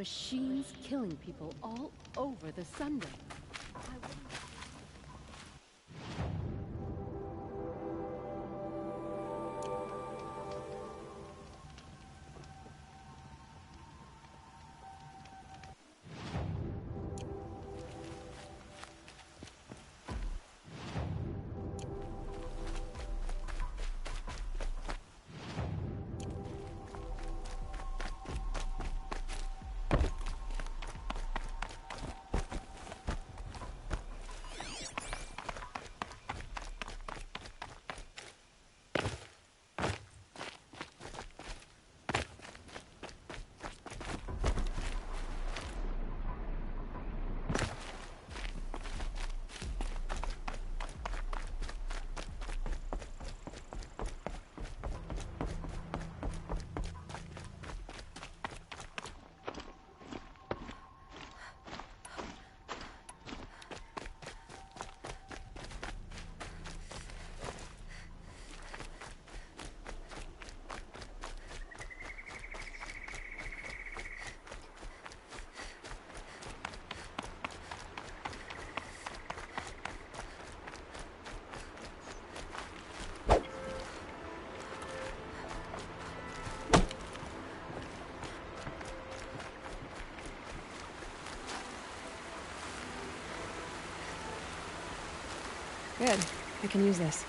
Machines killing people all over the Sunday. Good. I can use this.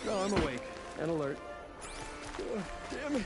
No, I'm awake and alert. Damn it.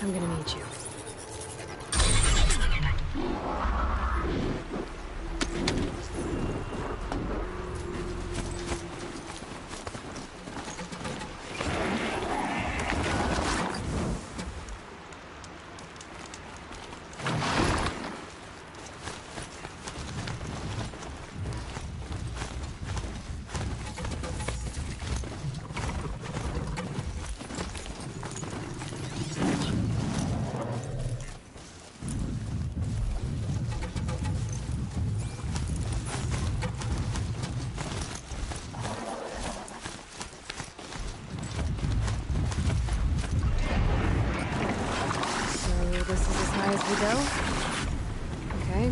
I'm gonna need you. This is as high as we go? Okay.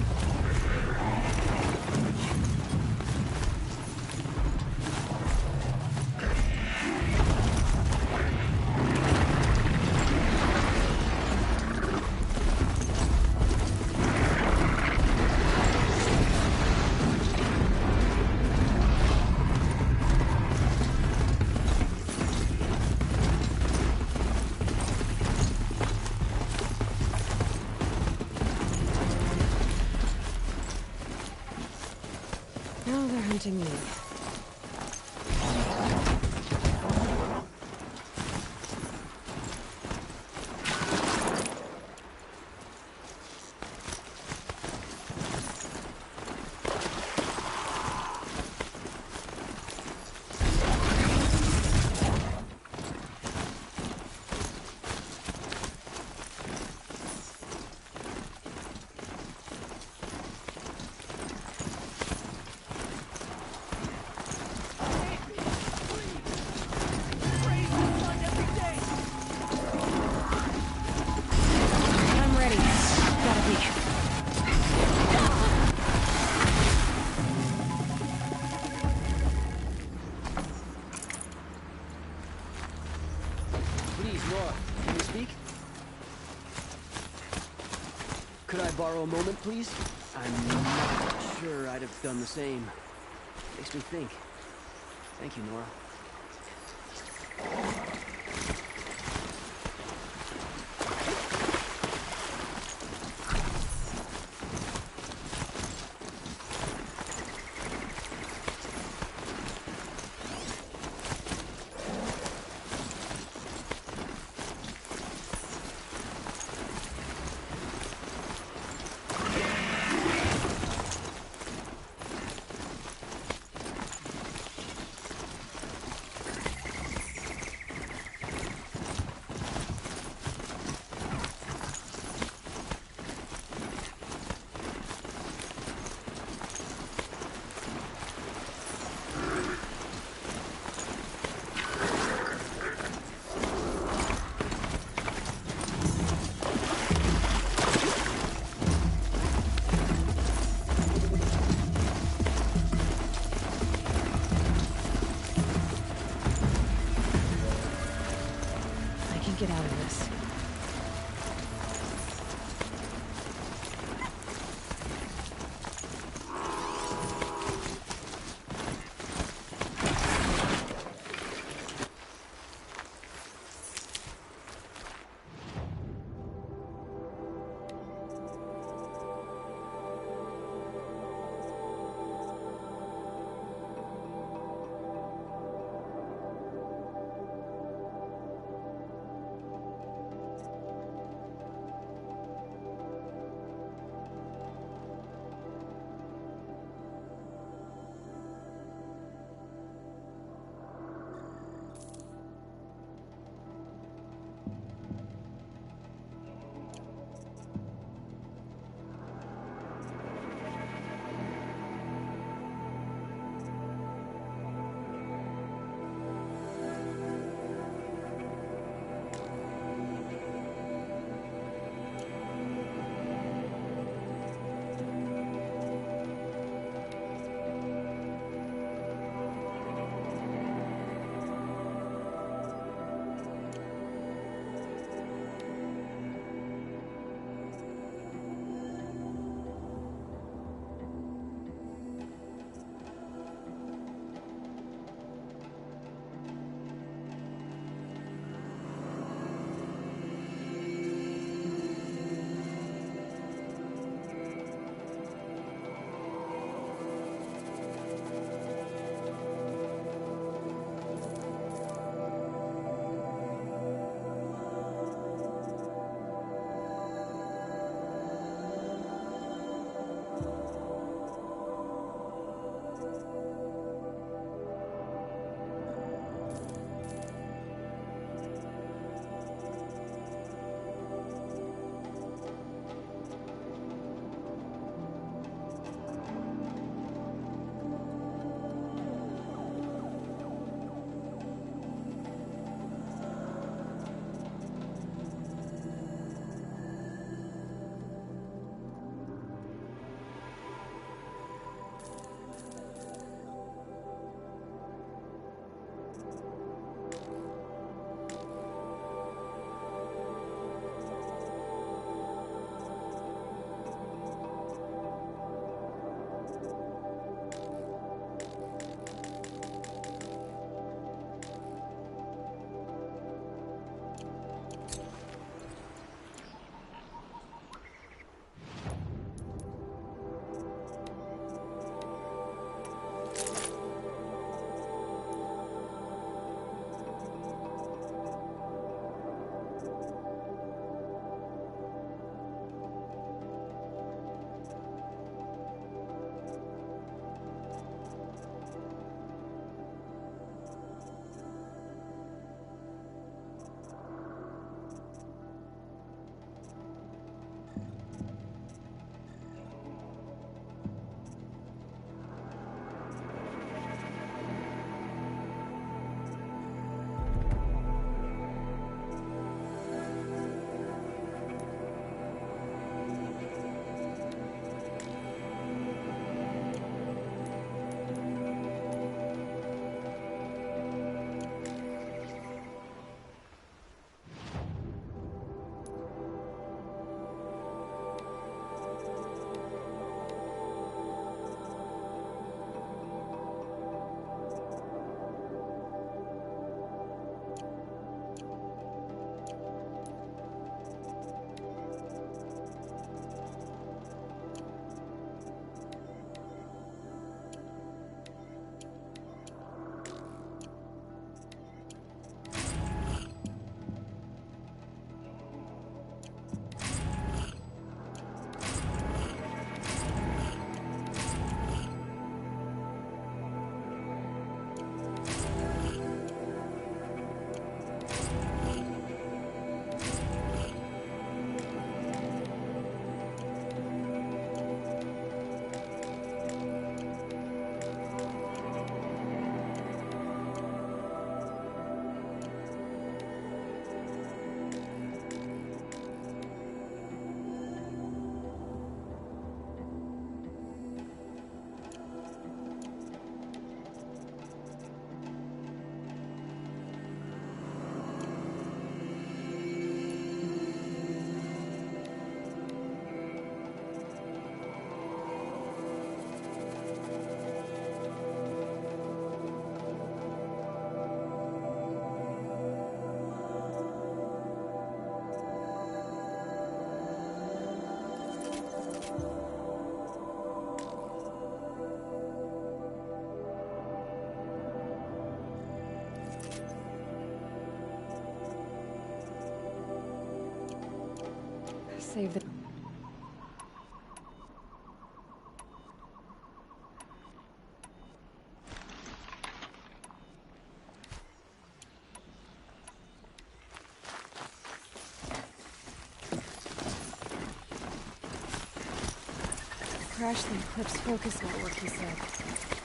Now they're hunting me. borrow a moment, please? I'm not sure I'd have done the same. Makes me think. Thank you, Nora. Save the... Crash the Eclipse focus network, he said.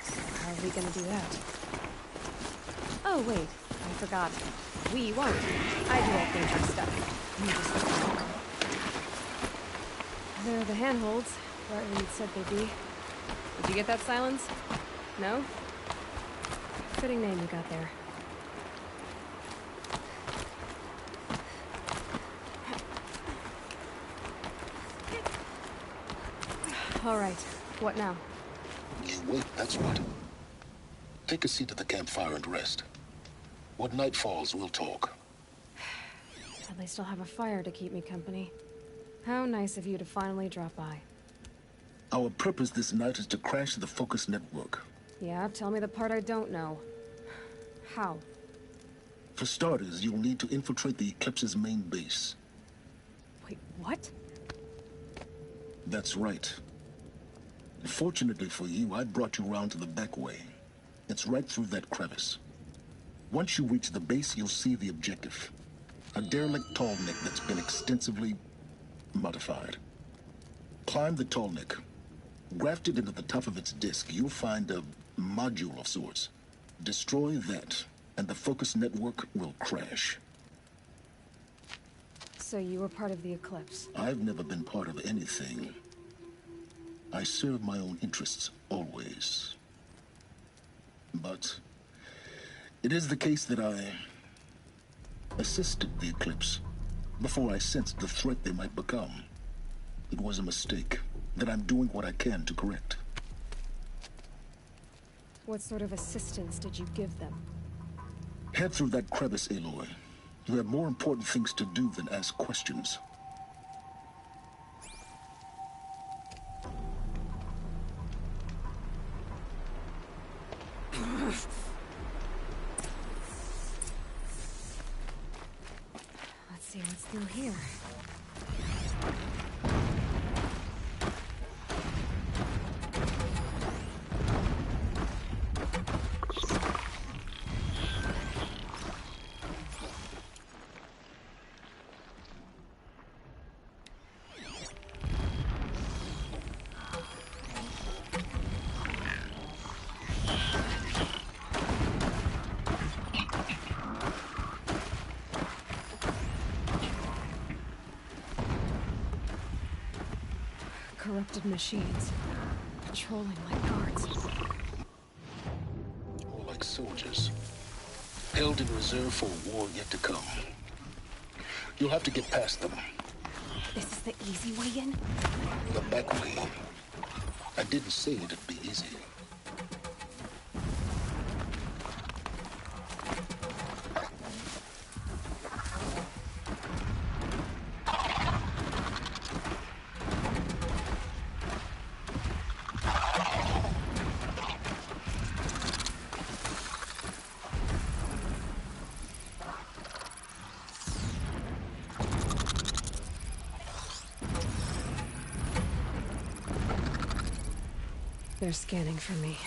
So how are we gonna do that? Oh, wait. I forgot. We won't. I do all dangerous stuff. You just listen. They're the handholds. Right where you'd said they'd be. Did you get that, Silence? No? Fitting name you got there. All right. What now? You wait, that's what. Take a seat at the campfire and rest. When night falls, we'll talk. At least I'll have a fire to keep me company. How nice of you to finally drop by. Our purpose this night is to crash the Focus network. Yeah, tell me the part I don't know. How? For starters, you'll need to infiltrate the Eclipse's main base. Wait, what? That's right. Fortunately for you, I brought you around to the back way. It's right through that crevice. Once you reach the base, you'll see the objective. A derelict tallneck that's been extensively modified. Climb the tallneck. Grafted into the top of its disk, you'll find a module of sorts. Destroy that, and the Focus network will crash. So you were part of the Eclipse. I've never been part of anything. I serve my own interests, always. But it is the case that I assisted the Eclipse before I sensed the threat they might become. It was a mistake that I'm doing what I can to correct. What sort of assistance did you give them? Head through that crevice, Aloy. You have more important things to do than ask questions. Let's see what's through here. Corrupted machines, patrolling like guards. More like soldiers. Held in reserve for a war yet to come. You'll have to get past them. This is the easy way in? The back way. I didn't say it'd be easy. They're scanning for me.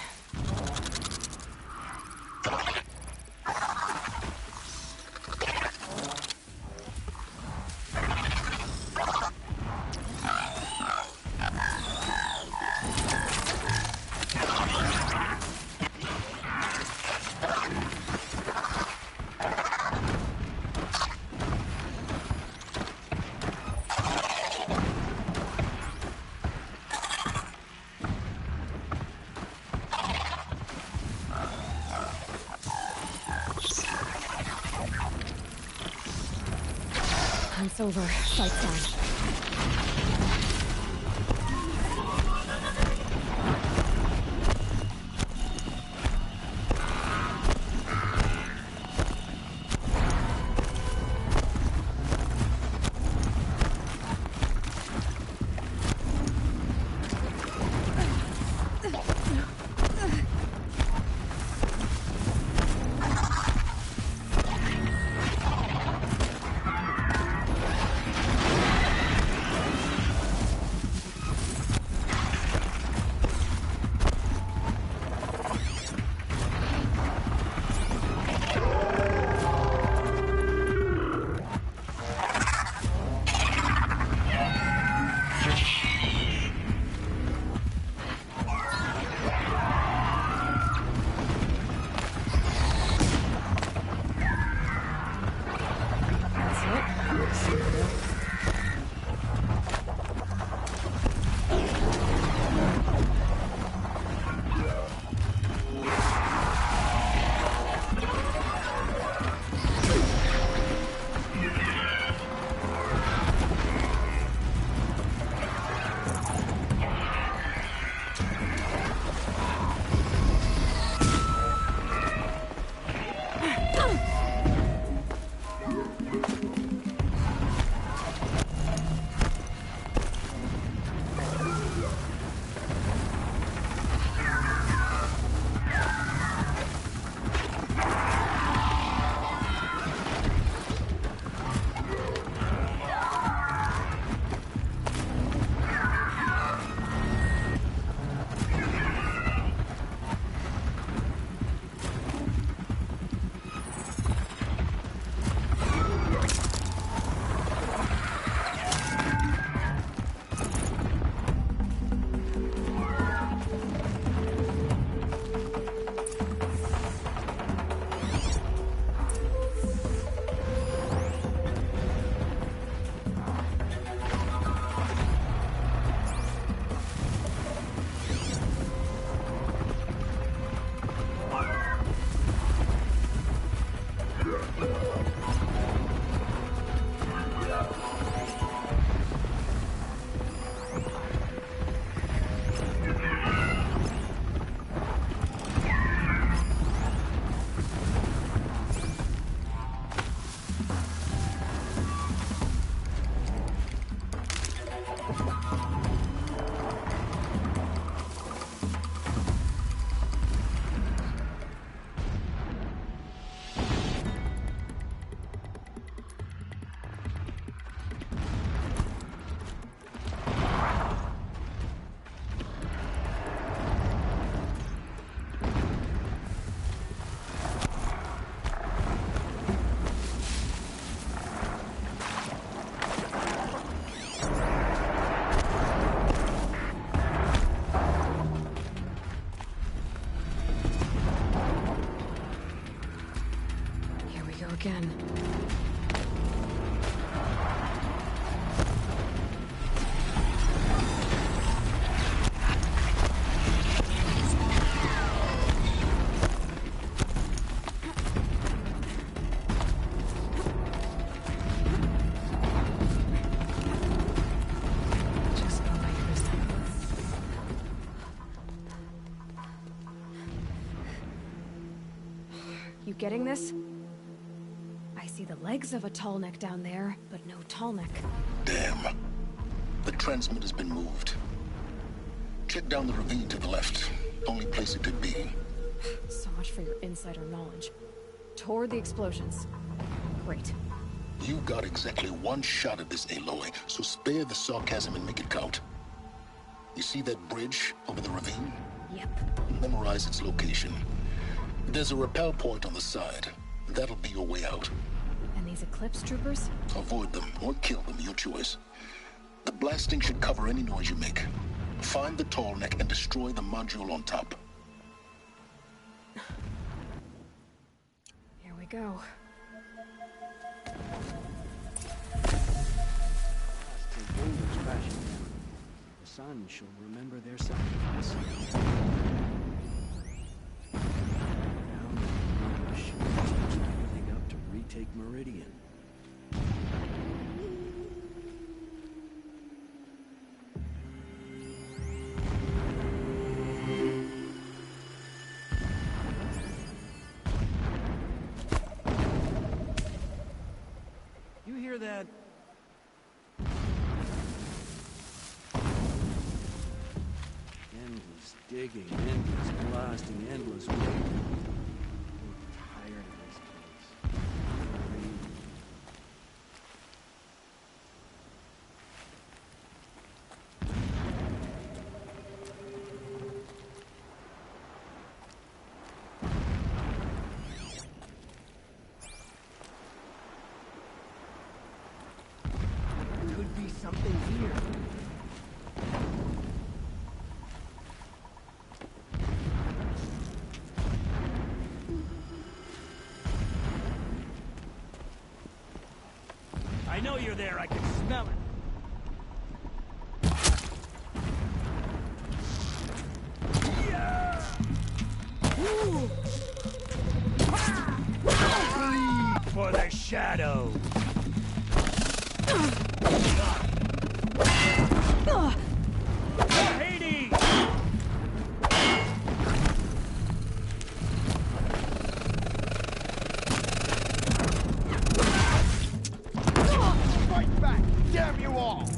Hunt's over. Lights on. again. Just go like this. You getting this? I see the legs of a tall neck down there, but no tall neck. Damn. The transmit has been moved. Check down the ravine to the left. Only place it could be. So much for your insider knowledge. Toward the explosions. Great. You got exactly one shot at this, Aloy, so spare the sarcasm and make it count. You see that bridge over the ravine? Yep. Memorize its location. There's a rappel point on the side. That'll be your way out. And these Eclipse troopers? Avoid them or kill them, your choice. The blasting should cover any noise you make. Find the tall neck and destroy the module on top. Here we go. Take boulders crashing down. The sun shall remember their sacrifice. Now the rush is everything up to retake Meridian. You hear that? Endless digging, endless blasting, endless waiting. I'm tired of this place. Could be something here. I know you're there. I can smell it. Bleed for the shadow. Hades! Fight back! Damn you all!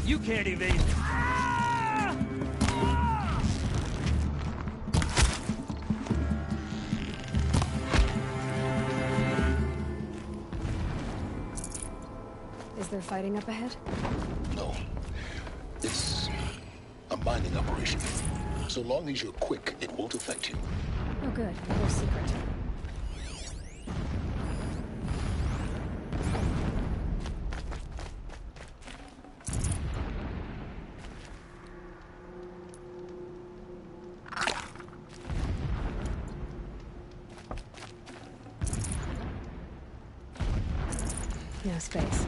You can't evade. Is there fighting up ahead? No. It's a mining operation. So long as you're quick, it won't affect you. Oh good, a little secret. No space.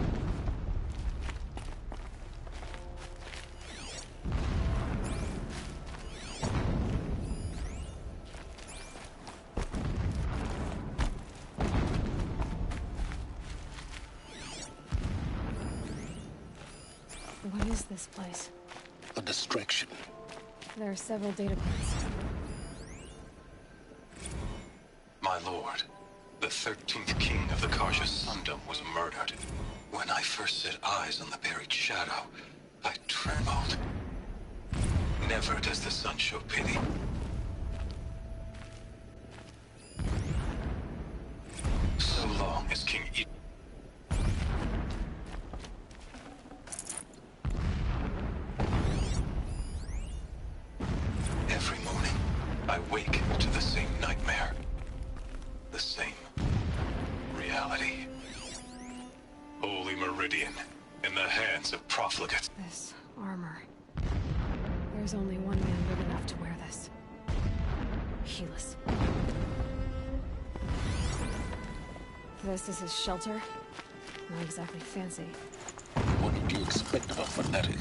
What is this place? A distraction. There are several data points. My lord, the 13th king of the Karja Sundom was murdered. When I first set eyes on the buried shadow, I trembled. Never does the sun show pity. So long as King E... Every morning, I wake to the same nightmare. The same reality. This armor. There's only one man big enough to wear this. Helis. This is his shelter? Not exactly fancy. What did you expect of a fanatic?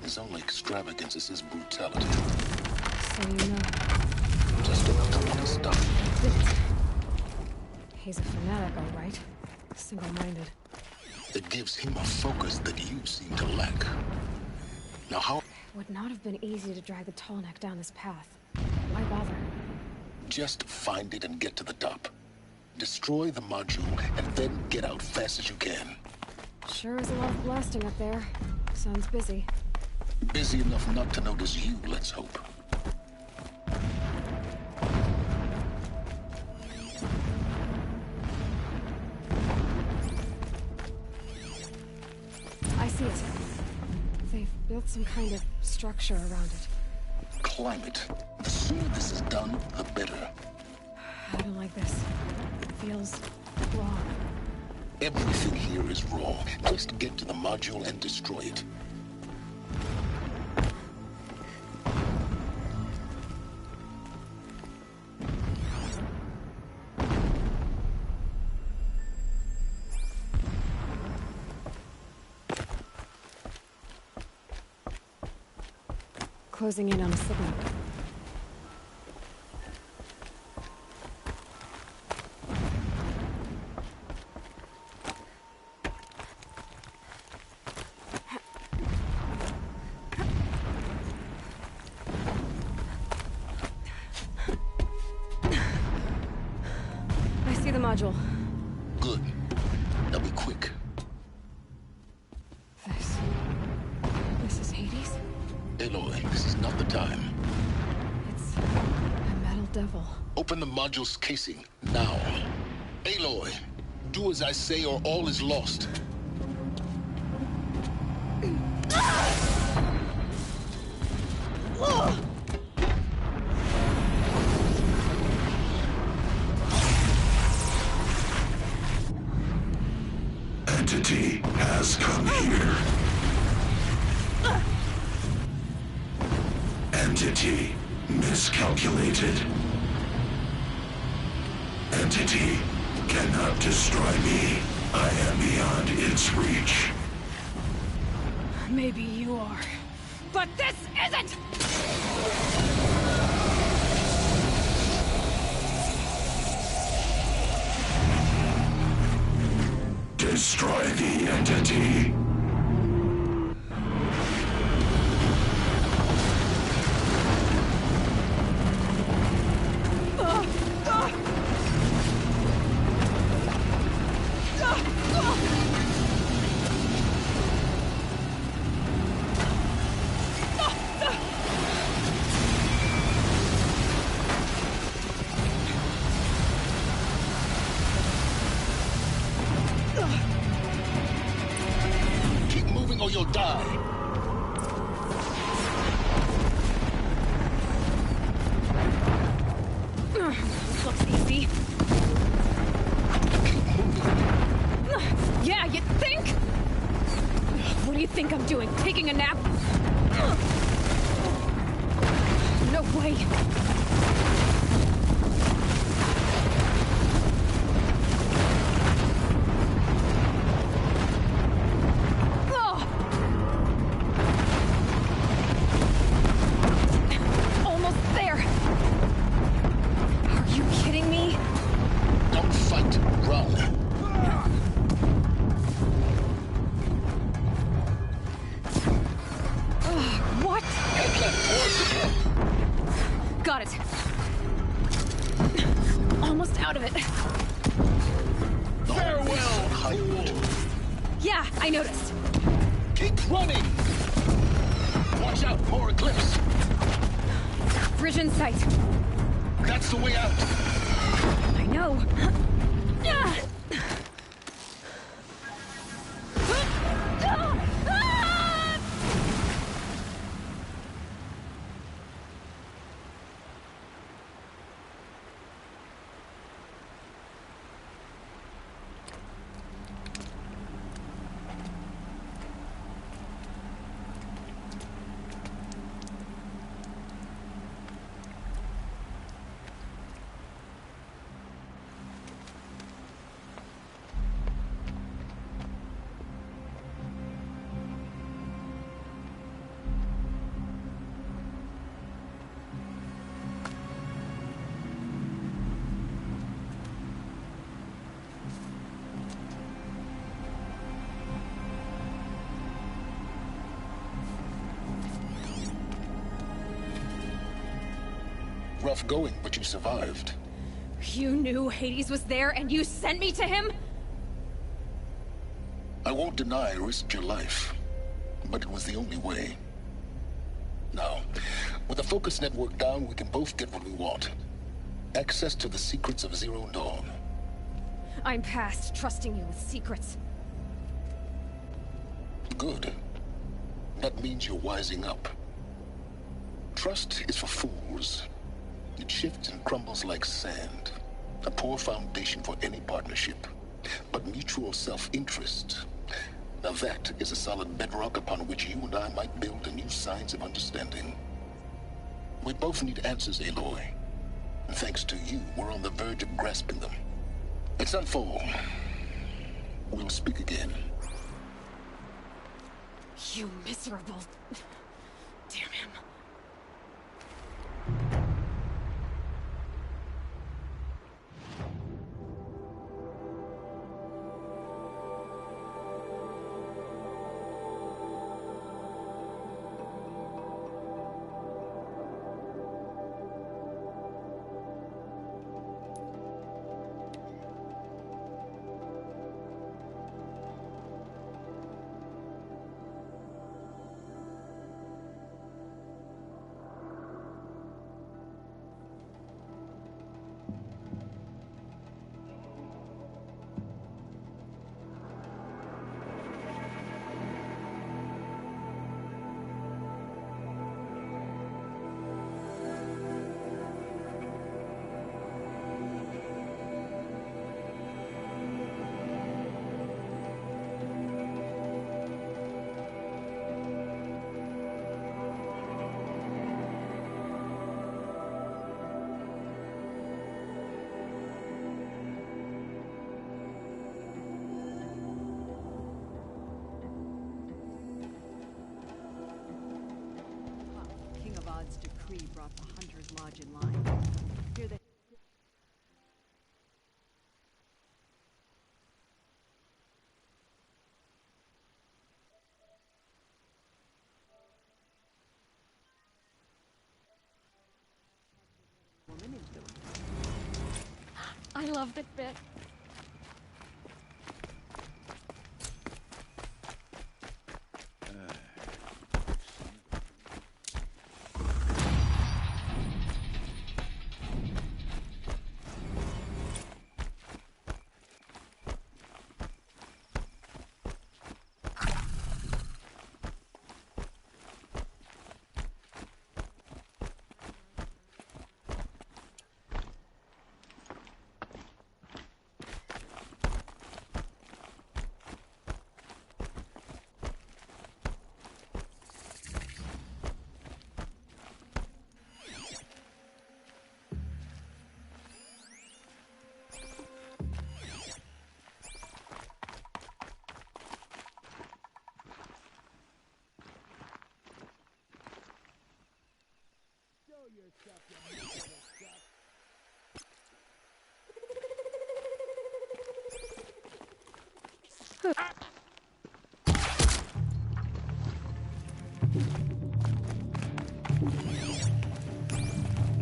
His only extravagance is his brutality. So you know. Just enough to make it stop. He's a fanatic, all right. Single-minded. It gives him a focus that you seem to lack. Now how... Would not have been easy to drag the Tallneck down this path. Why bother? Just find it and get to the top. Destroy the module, and then get out fast as you can. Sure is a lot of blasting up there. Sounds busy. Busy enough not to notice you, let's hope. I see it. They've built some kind of structure around it. Climb it. The sooner this is done, the better. I don't like this. It feels wrong. Everything here is wrong. Just get to the module and destroy it. Closing in on a signal. I see the module. Good. Now be quick. This is Hades? Aloy, this is not the time. It's a metal devil. Open the module's casing, now. Aloy, do as I say or all is lost. Entity has come here. Entity miscalculated. Entity cannot destroy me. I am beyond its reach. Maybe you are. But this isn't! Destroy the entity. Keep moving or you'll die. This looks easy. Keep moving. Yeah, you think? What do you think I'm doing? Taking a nap? No way. Almost there. Are you kidding me? Don't fight, run. What? Head left towards the... Got it. Almost out of it. Farewell, Hyrule. Yeah, I noticed. Keep running. Watch out, more Eclipse. Bridge in sight. That's the way out. I know. rough going, but you survived. You knew Hades was there and you sent me to him? I won't deny I risked your life, but it was the only way. Now, with the focus network down, we can both get what we want. Access to the secrets of Zero Dawn. I'm past trusting you with secrets. Good. That means you're wising up. Trust is for fools. It shifts and crumbles like sand. A poor foundation for any partnership. But mutual self-interest, now that is a solid bedrock upon which you and I might build a new science of understanding. We both need answers, Aloy. And thanks to you, we're on the verge of grasping them. Let's unfold. We'll speak again. You miserable... Damn him. Decree brought the Hunter's Lodge in line. Here they... woman into the... I love that bit.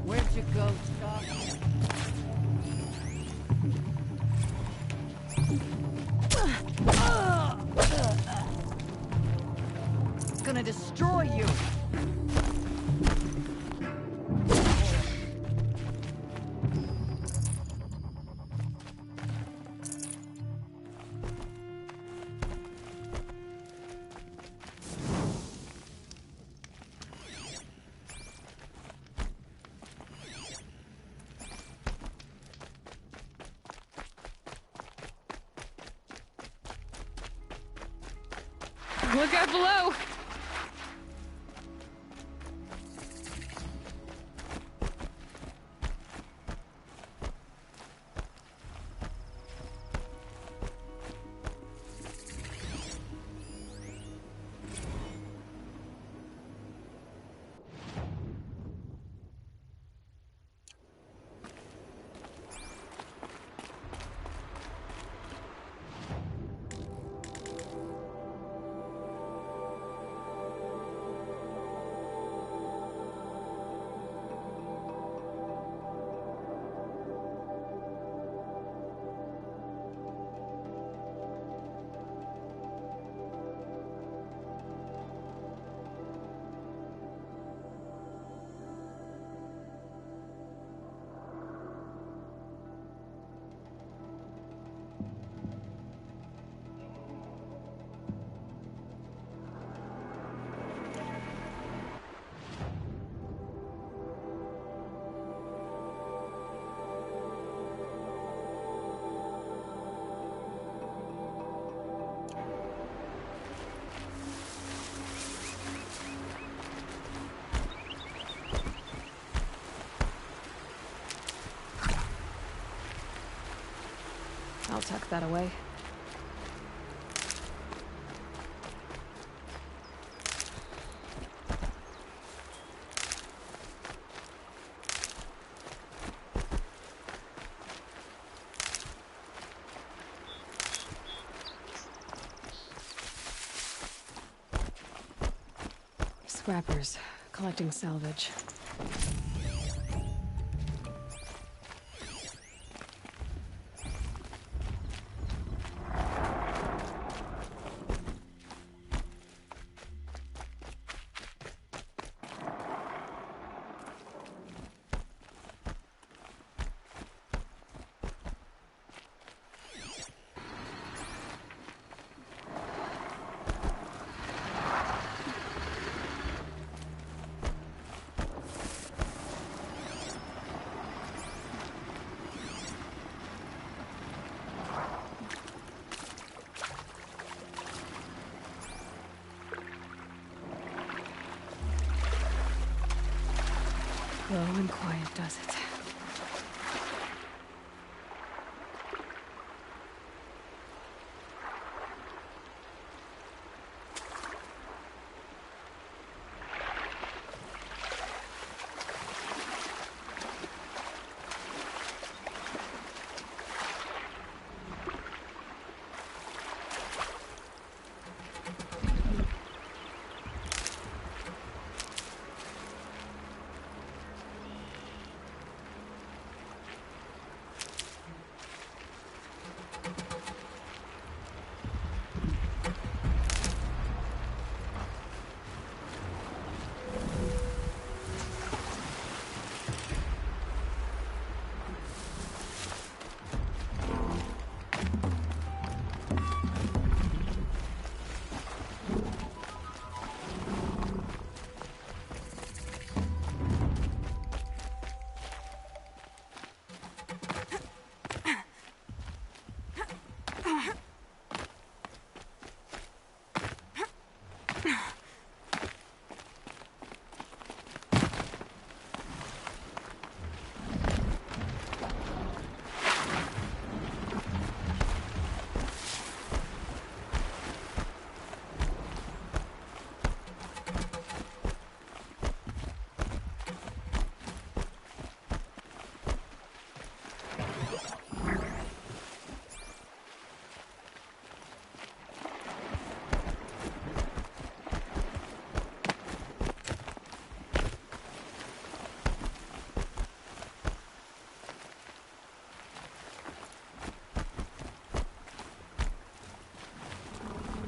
Where'd you go, Scott? Gonna destroy you! Look out below! I'll tuck that away. Scrappers, collecting salvage. Slow and quiet does it.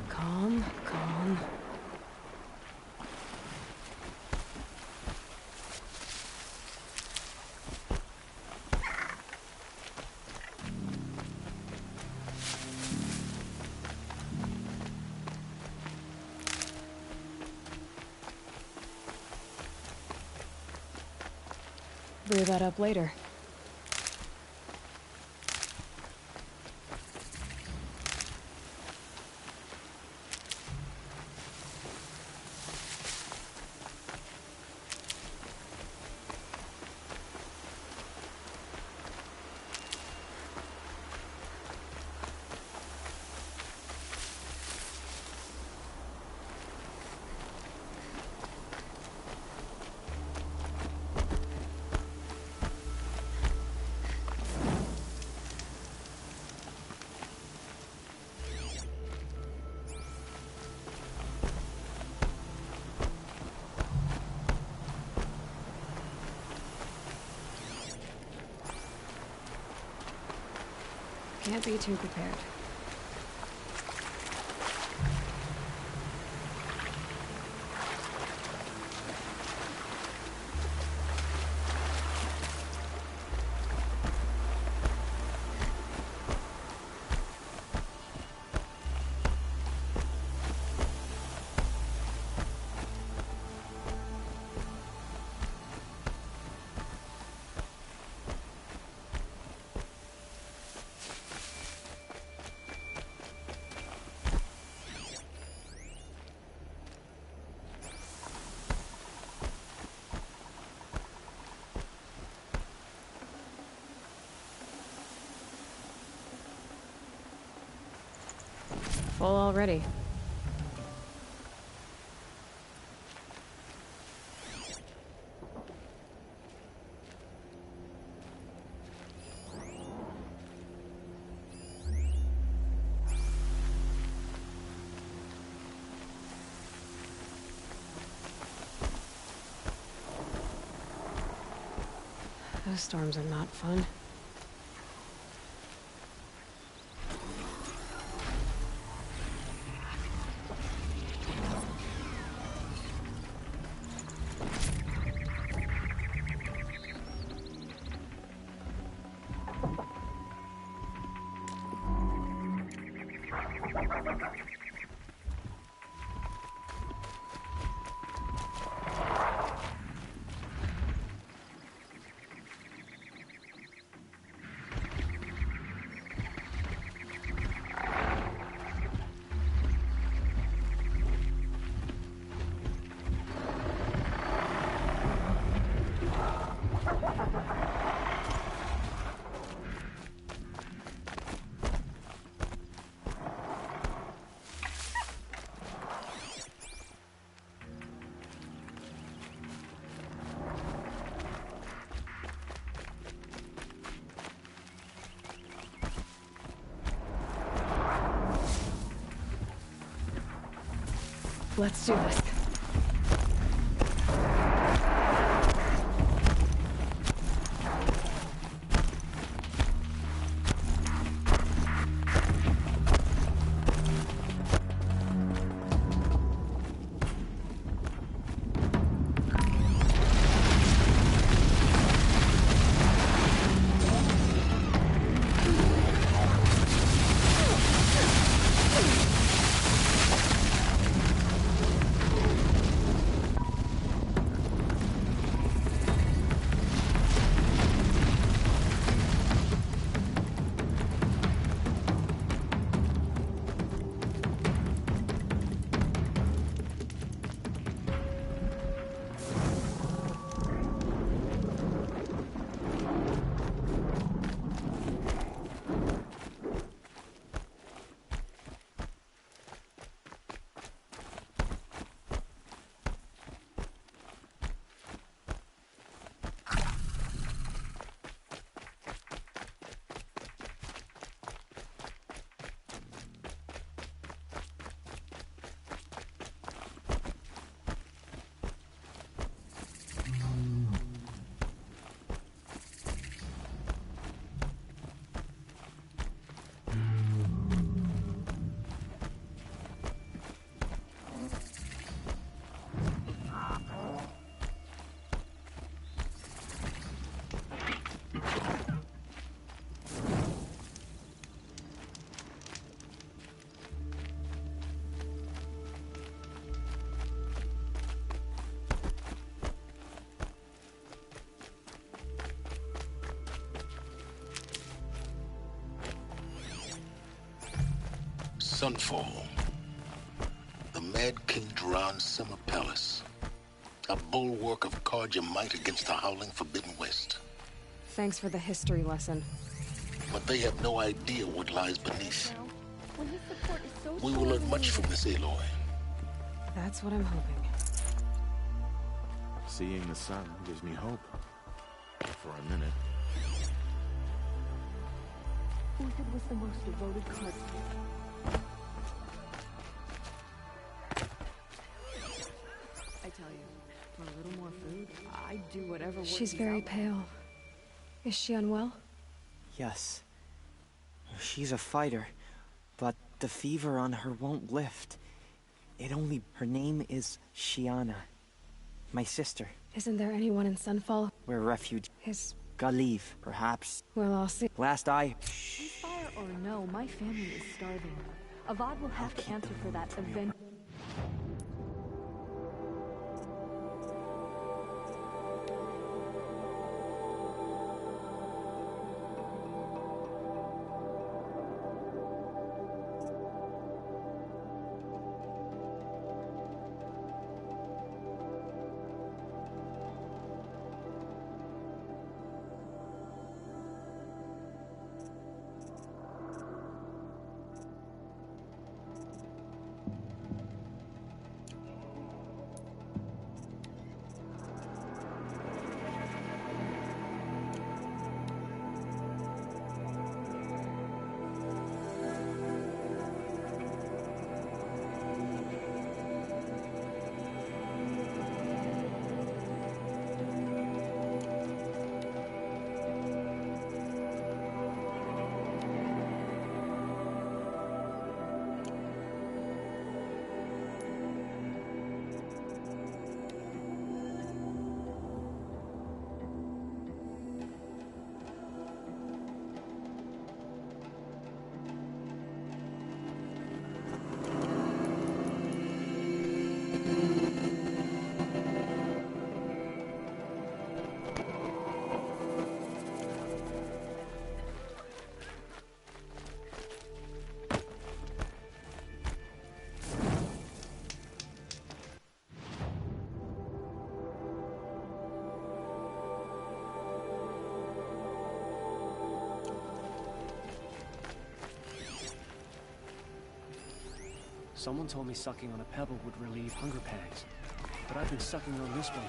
Calm, calm. Brew that up later. Can't be too prepared. Full already. Those storms are not fun. Let's do this. Sunfall. The Mad King Duran Semipelis. A bulwark of Carja might against the howling Forbidden West. Thanks for the history lesson. But they have no idea what lies beneath. When his support is so We will learn much from this Aloy. That's what I'm hoping. Seeing the sun gives me hope. For a minute. Uther was the most devoted courtier. I tell you, for a little more food, I'd do whatever. She's very pale. Is she unwell? Yes. She's a fighter, but the fever on her won't lift. Her name is Shiana. My sister. Isn't there anyone in Sunfall? We're refugees. His... Galeev, perhaps. Well, I'll see. Last I... Ceasefire or no, my family is starving. Avad will have to answer for that event. Someone told me sucking on a pebble would relieve hunger pangs, but I've been sucking on this one.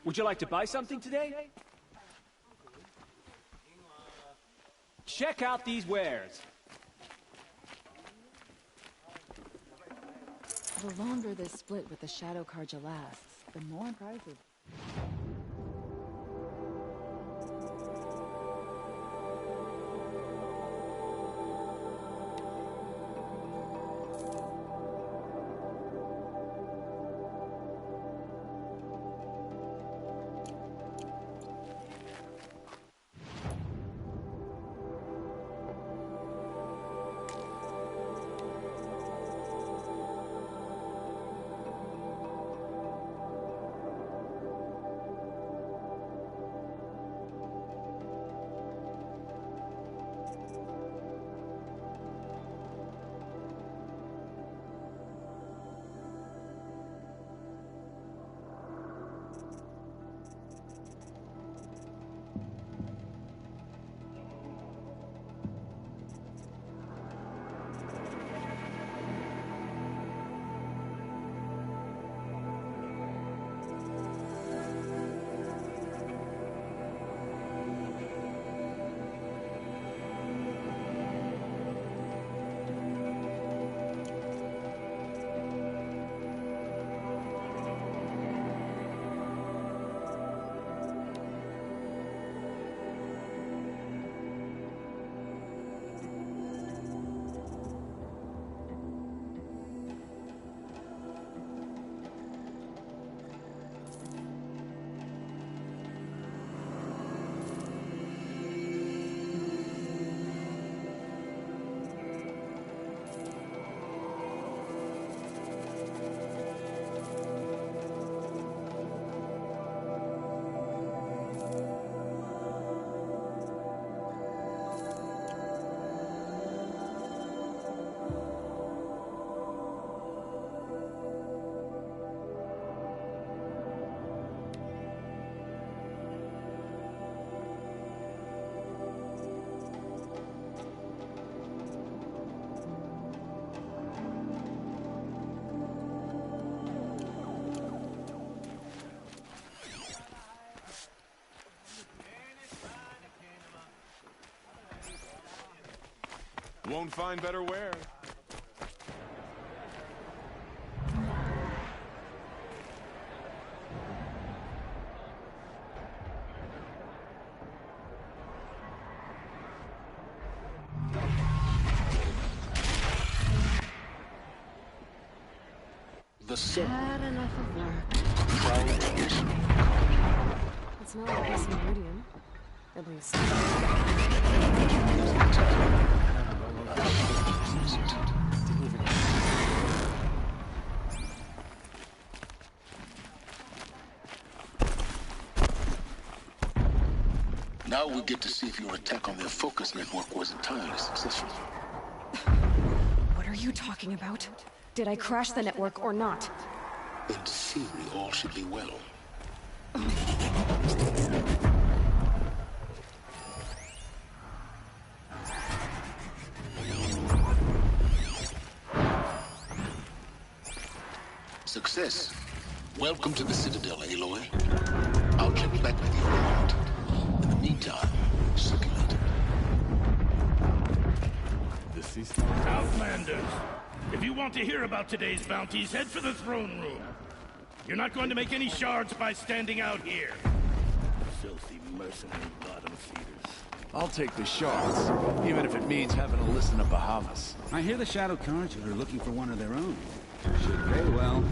Would you like to buy something today? Check out these wares. The longer this split with the Shadow Carja lasts, the more prizes. Won't find better wear. The sun. Had enough of work. It's not like this Meridian. At least. Now we get to see if your attack on their focus network was entirely successful. What are you talking about? Did I crash the network or not? In theory, all should be well. Success. Welcome to the Citadel, Aloy. I'll check back with you in a moment. In the meantime, circulate. Outlanders, if you want to hear about today's bounties, head for the throne room. You're not going to make any shards by standing out here. Filthy mercenary bottom feeders. I'll take the shards, even if it means having to listen to Bahavas. I hear the Shadow Carja are looking for one of their own. Should pay well.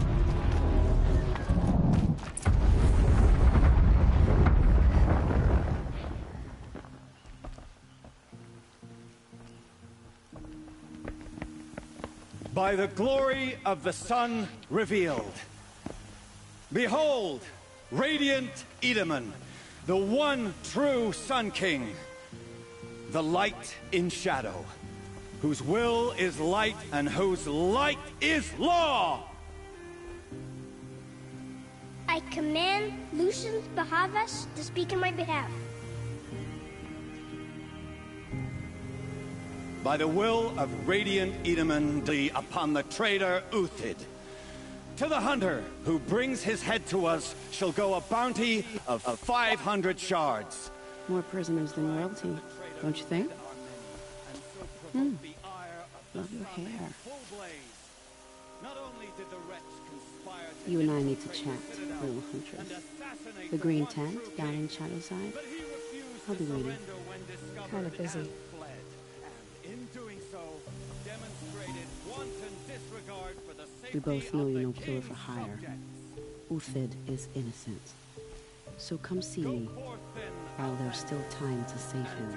By the glory of the sun revealed. Behold, radiant Edaman, the one true Sun King, the light in shadow, whose will is light and whose light is law! I command Lucius Bahavas to speak in my behalf. By the will of radiant Edaman upon the traitor Uthid. To the hunter who brings his head to us shall go a bounty of 500 shards. More prisoners than royalty, don't you think? Love your hair. You and I need to chat, little huntress. The green tent down in Shadowside? I'll be waiting. Kind of busy. We both know you're no killer for hire. Uthid is innocent. So come see me, while there's still time to save him.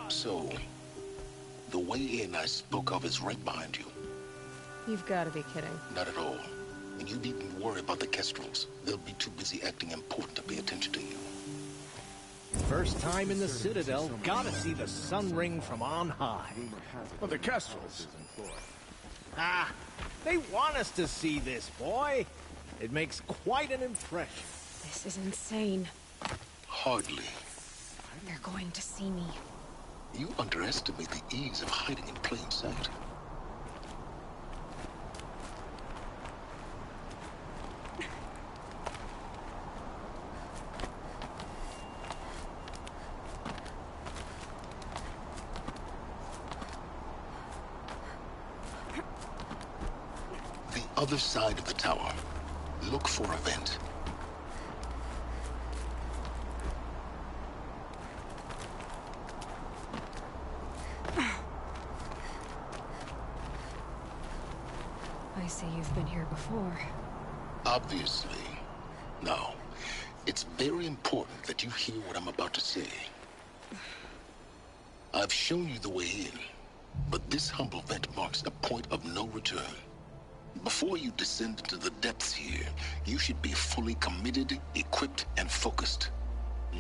So, the way in I spoke of is right behind you. You've got to be kidding. Not at all. And you needn't worry about the Kestrels. They'll be too busy acting important to pay attention to you. First time in the Citadel, gotta see the sun ring from on high. Well, the Kestrels. Ah, they want us to see this, boy. It makes quite an impression. This is insane. Hardly. They're going to see me. You underestimate the ease of hiding in plain sight. The other side of the tower. Look for a vent. I see you've been here before. Obviously. Now, it's very important that you hear what I'm about to say. I've shown you the way in, but this humble vent marks a point of no return. Before you descend into the depths here, you should be fully committed, equipped, and focused.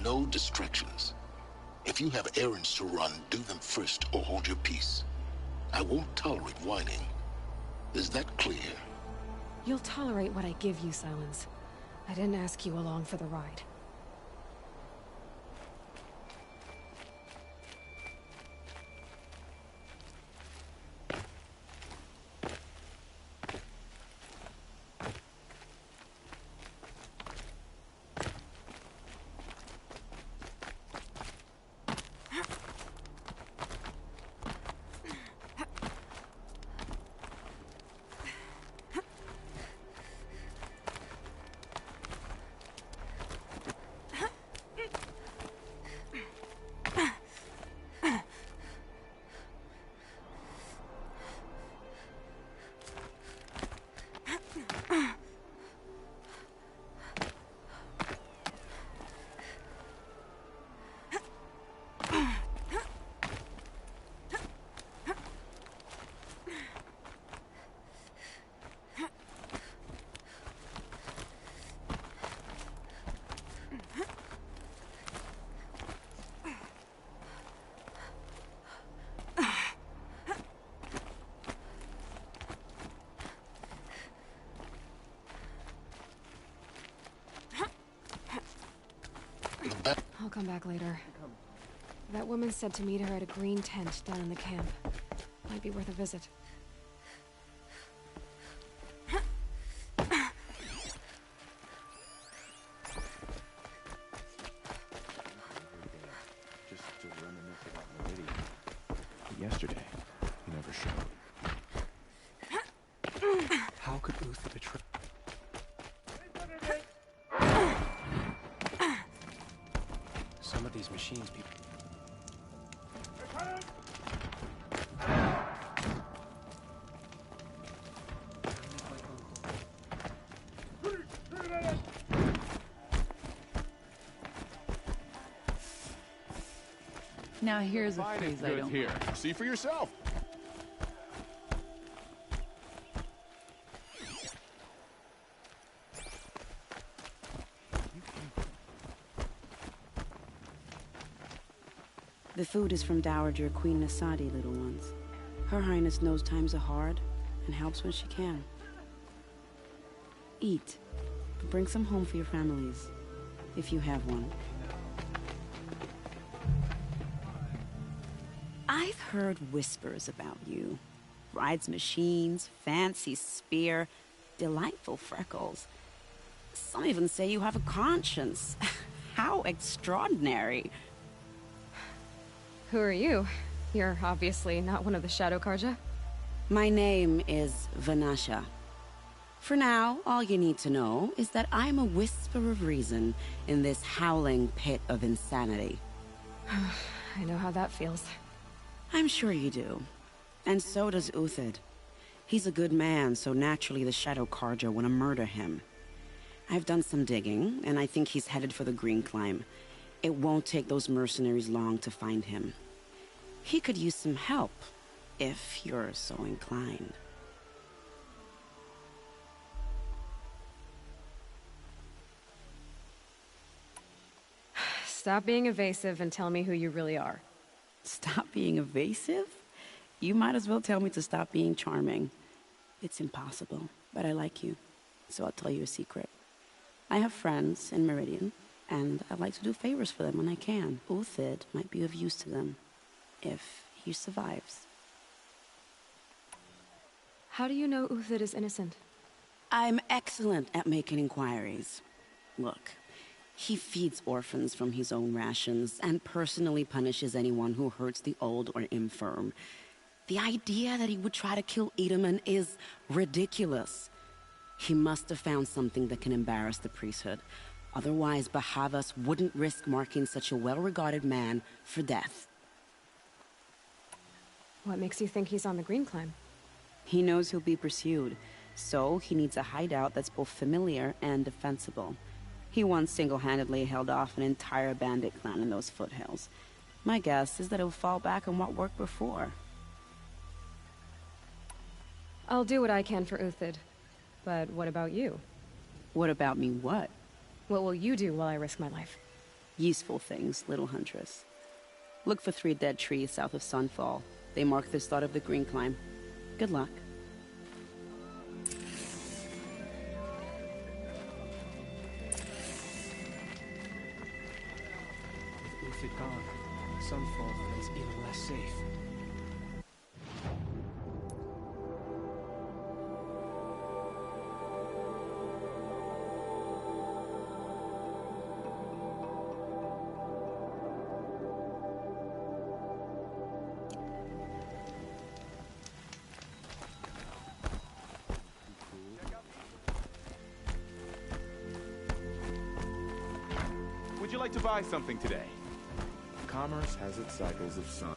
No distractions. If you have errands to run, do them first or hold your peace. I won't tolerate whining. Is that clear? You'll tolerate what I give you, Silence. I didn't ask you along for the ride. I'll come back later. That woman said to meet her at a green tent down in the camp. Might be worth a visit. Just to reminisce about Meridian. Yesterday, he never showed. How could Uthid betray? Some of these machines, people. Now here's a phrase I don't here. See for yourself. The food is from Dowager Queen Nasadi, little ones. Her Highness knows times are hard and helps when she can. Eat. Bring some home for your families, if you have one. I've heard whispers about you. Rides machines, fancy spear, delightful freckles. Some even say you have a conscience. How extraordinary. Who are you? You're obviously not one of the Shadow Carja. My name is Vanasha. For now, all you need to know is that I'm a whisper of reason in this howling pit of insanity. I know how that feels. I'm sure you do. And so does Uthid. He's a good man, so naturally the Shadow Carja want to murder him. I've done some digging, and I think he's headed for the Green Climb. It won't take those mercenaries long to find him. He could use some help, if you're so inclined. Stop being evasive and tell me who you really are. Stop being evasive? You might as well tell me to stop being charming. It's impossible, but I like you, so I'll tell you a secret. I have friends in Meridian, and I like to do favors for them when I can. Uthid might be of use to them, if he survives. How do you know Uthid is innocent? I'm excellent at making inquiries. Look, he feeds orphans from his own rations and personally punishes anyone who hurts the old or infirm. The idea that he would try to kill Edaman is ridiculous. He must have found something that can embarrass the priesthood. Otherwise, Bahavas wouldn't risk marking such a well-regarded man for death. What makes you think he's on the Green Climb? He knows he'll be pursued, so he needs a hideout that's both familiar and defensible. He once single-handedly held off an entire bandit clan in those foothills. My guess is that he'll fall back on what worked before. I'll do what I can for Uthid. But what about you? What about me what? What will you do while I risk my life? Useful things, little huntress. Look for 3 dead trees south of Sunfall. They mark the start of the Green Climb. Good luck. With Uthid gone, Sunfall feels even less safe. Would you like to buy something today? Commerce has its cycles of sun.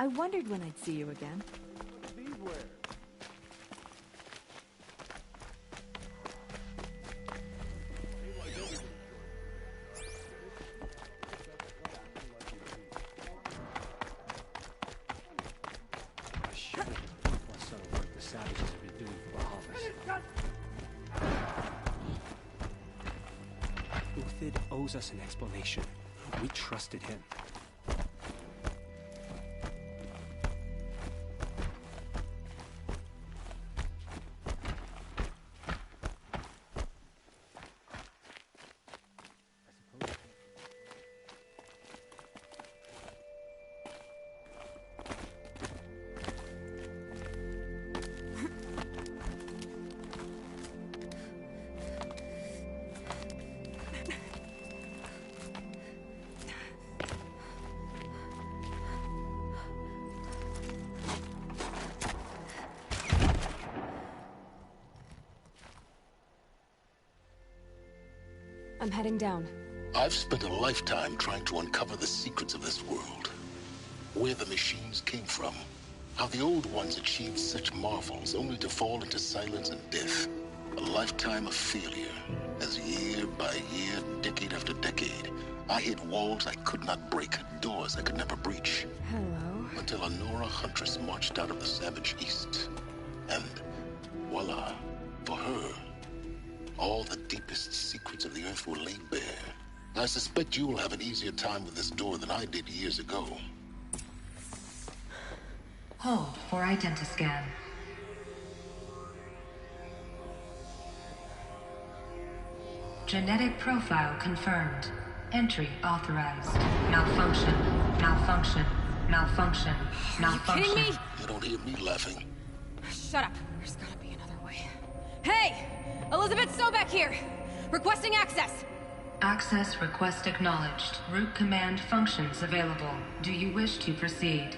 I wondered when I'd see you again. Uthid owes us an explanation. We trusted him. I'm heading down. I've spent a lifetime trying to uncover the secrets of this world. Where the machines came from. How the old ones achieved such marvels only to fall into silence and death. A lifetime of failure. As year by year, decade after decade, I hit walls I could not break, doors I could never breach. Hello. Until a Nora huntress marched out of the savage east. And voila, for her, all the deepest secrets of the Earth were laid bare. I suspect you will have an easier time with this door than I did years ago. Hold for identiscan. Genetic profile confirmed. Entry authorized. Malfunction. Malfunction. Malfunction. Malfunction. Are you kidding me? You don't hear me laughing. Shut up. There's gotta be another way. Hey! Elizabeth Sobek here! Requesting access! Access request acknowledged. Root command functions available. Do you wish to proceed?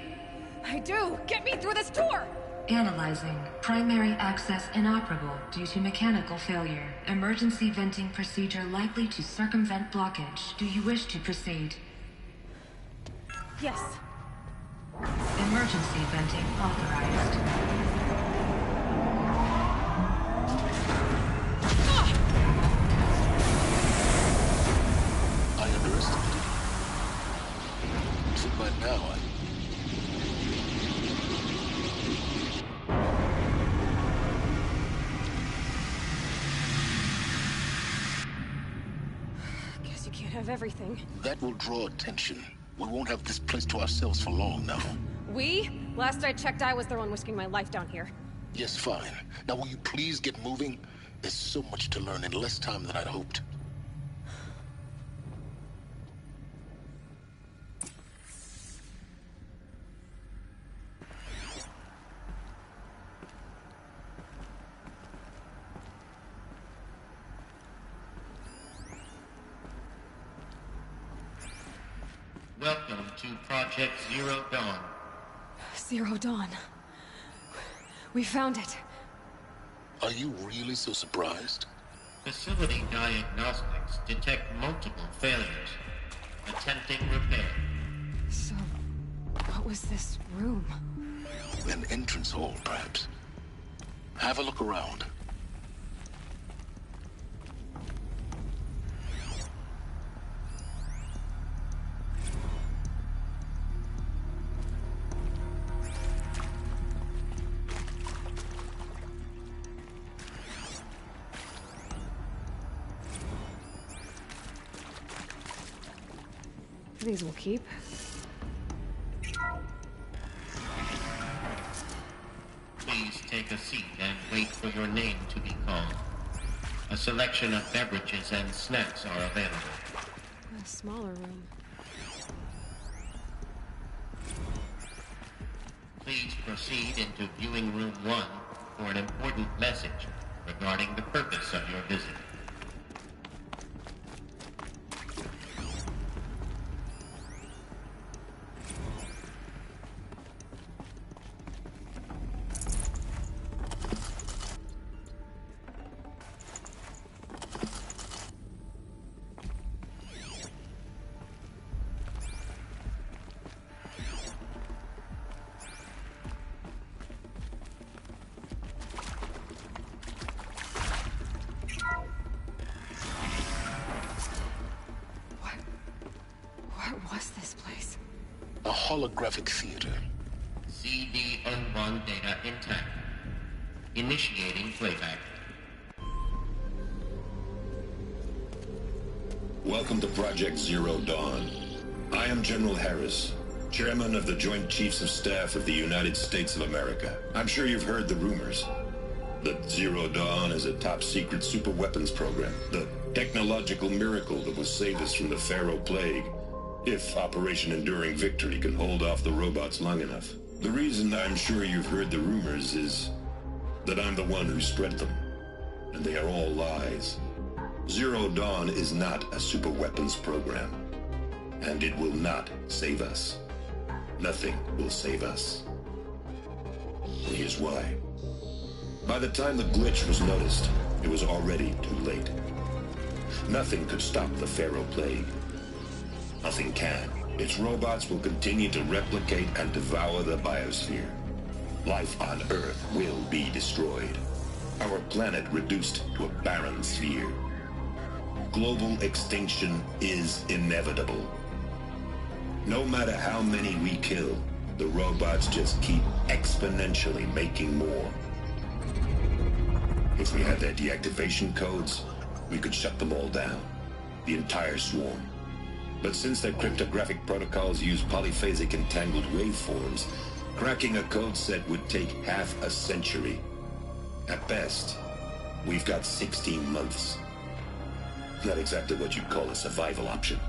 I do! Get me through this door! Analyzing. Primary access inoperable due to mechanical failure. Emergency venting procedure likely to circumvent blockage. Do you wish to proceed? Yes. Emergency venting authorized. By now, Guess you can't have everything. that will draw attention. We won't have this place to ourselves for long now. We? Last I checked, I was the one risking my life down here. Yes, fine. Now will you please get moving? There's so much to learn in less time than I'd hoped. Welcome to Project Zero Dawn. Zero Dawn. We found it. Are you really so surprised? Facility diagnostics detect multiple failures. Attempting repair. So, what was this room? An entrance hall, perhaps. Have a look around. These will keep. Please take a seat and wait for your name to be called. A selection of beverages and snacks are available. A smaller room. Please proceed into viewing room 1 for an important message regarding the purpose of your visit. a holographic theater. CD-01 data intact. Initiating playback. Welcome to Project Zero Dawn. I am General Harris, Chairman of the Joint Chiefs of Staff of the United States of America. I'm sure you've heard the rumors that Zero Dawn is a top-secret superweapons program, the technological miracle that will save us from the Pharaoh Plague, if Operation Enduring Victory can hold off the robots long enough. The reason I'm sure you've heard the rumors is that I'm the one who spread them, and they are all lies. Zero Dawn is not a superweapons program, and it will not save us. Nothing will save us. And here's why. By the time the glitch was noticed, it was already too late. Nothing could stop the Pharaoh Plague. Nothing can. Its robots will continue to replicate and devour the biosphere. Life on Earth will be destroyed. Our planet reduced to a barren sphere. Global extinction is inevitable. No matter how many we kill, the robots just keep exponentially making more. If we had their deactivation codes, we could shut them all down. The entire swarm. But since their cryptographic protocols use polyphasic entangled waveforms, cracking a code set would take half a century. At best, we've got 16 months. Not exactly what you'd call a survival option.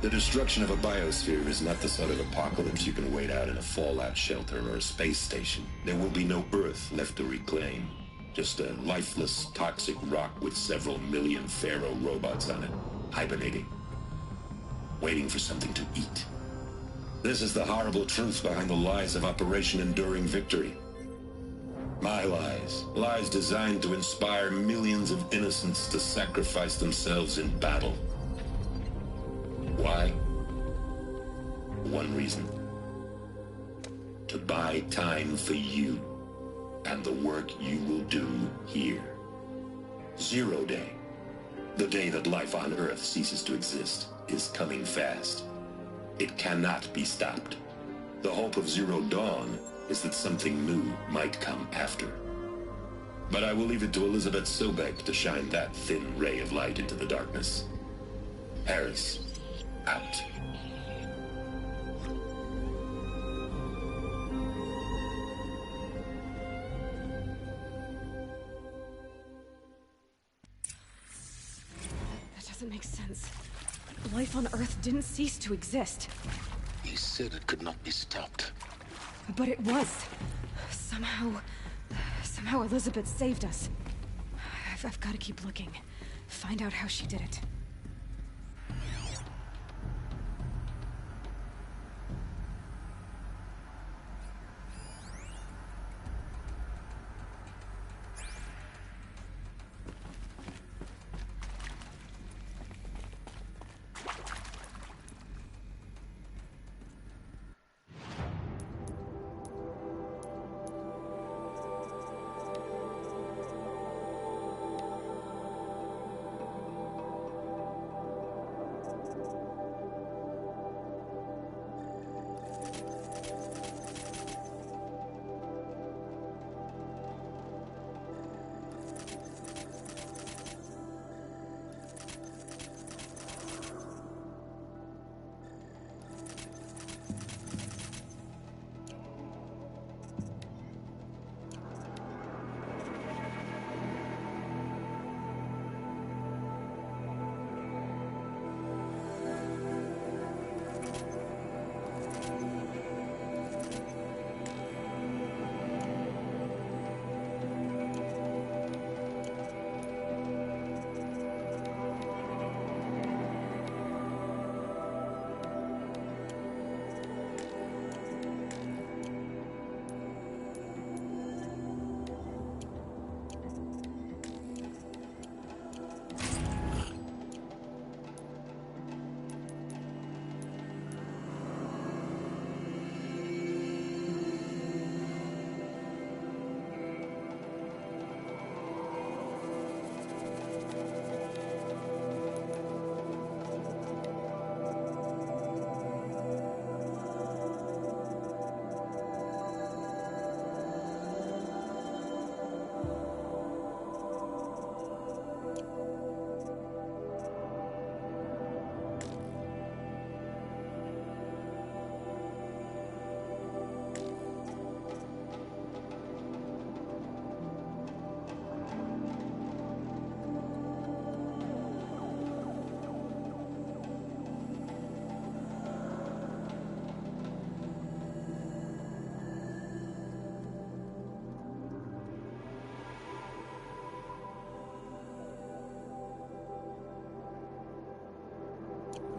The destruction of a biosphere is not the sort of apocalypse you can wait out in a fallout shelter or a space station. There will be no Earth left to reclaim. Just a lifeless, toxic rock with several million Pharaoh robots on it, hibernating, waiting for something to eat. This is the horrible truth behind the lies of Operation Enduring Victory. My lies. Lies designed to inspire millions of innocents to sacrifice themselves in battle. Why? One reason. To buy time for you and the work you will do here. Zero Day, the day that life on Earth ceases to exist, is coming fast. It cannot be stopped. The hope of Zero Dawn is that something new might come after. But I will leave it to Elizabeth Sobek to shine that thin ray of light into the darkness. Harris, out. That doesn't make sense. Life on Earth didn't cease to exist. He said it could not be stopped. But it was. Somehow Elizabeth saved us. I've got to keep looking. Find out how she did it.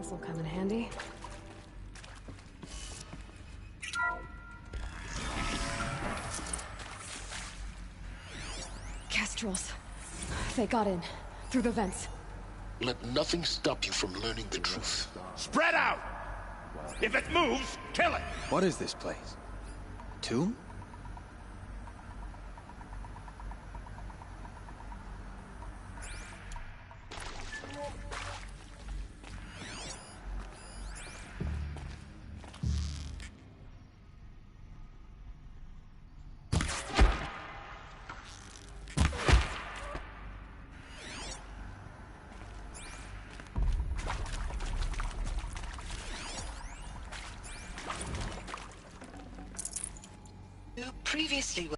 This'll come in handy. Kestrels. They got in. Through the vents. Let nothing stop you from learning the truth. Spread out! If it moves, kill it! What is this place? Tomb? Previously...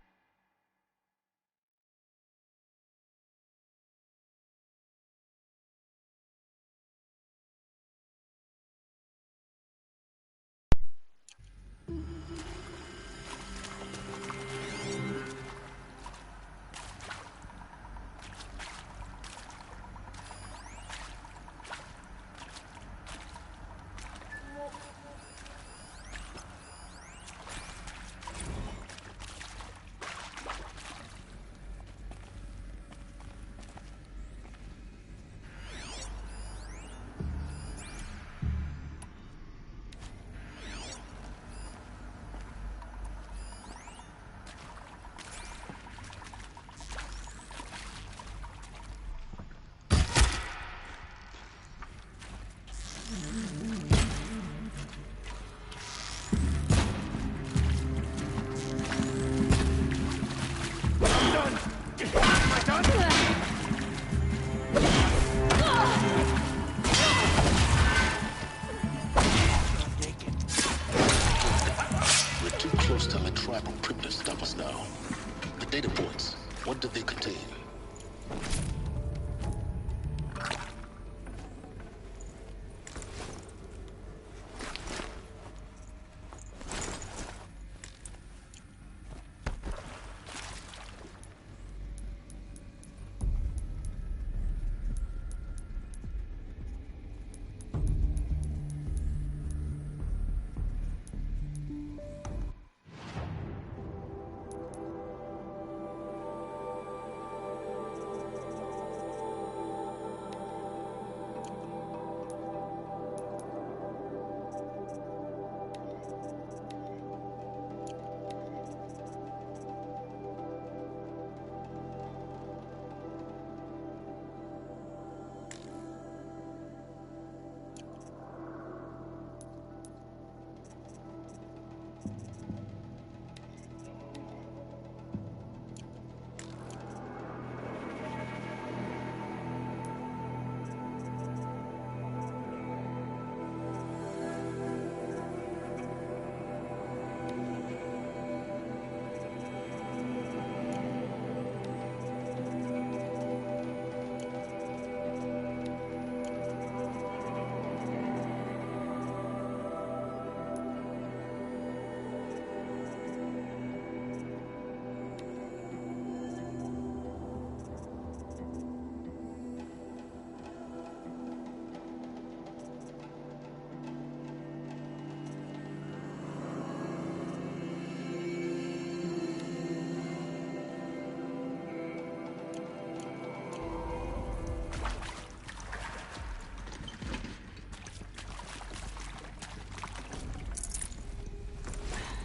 Data points. What did they contain?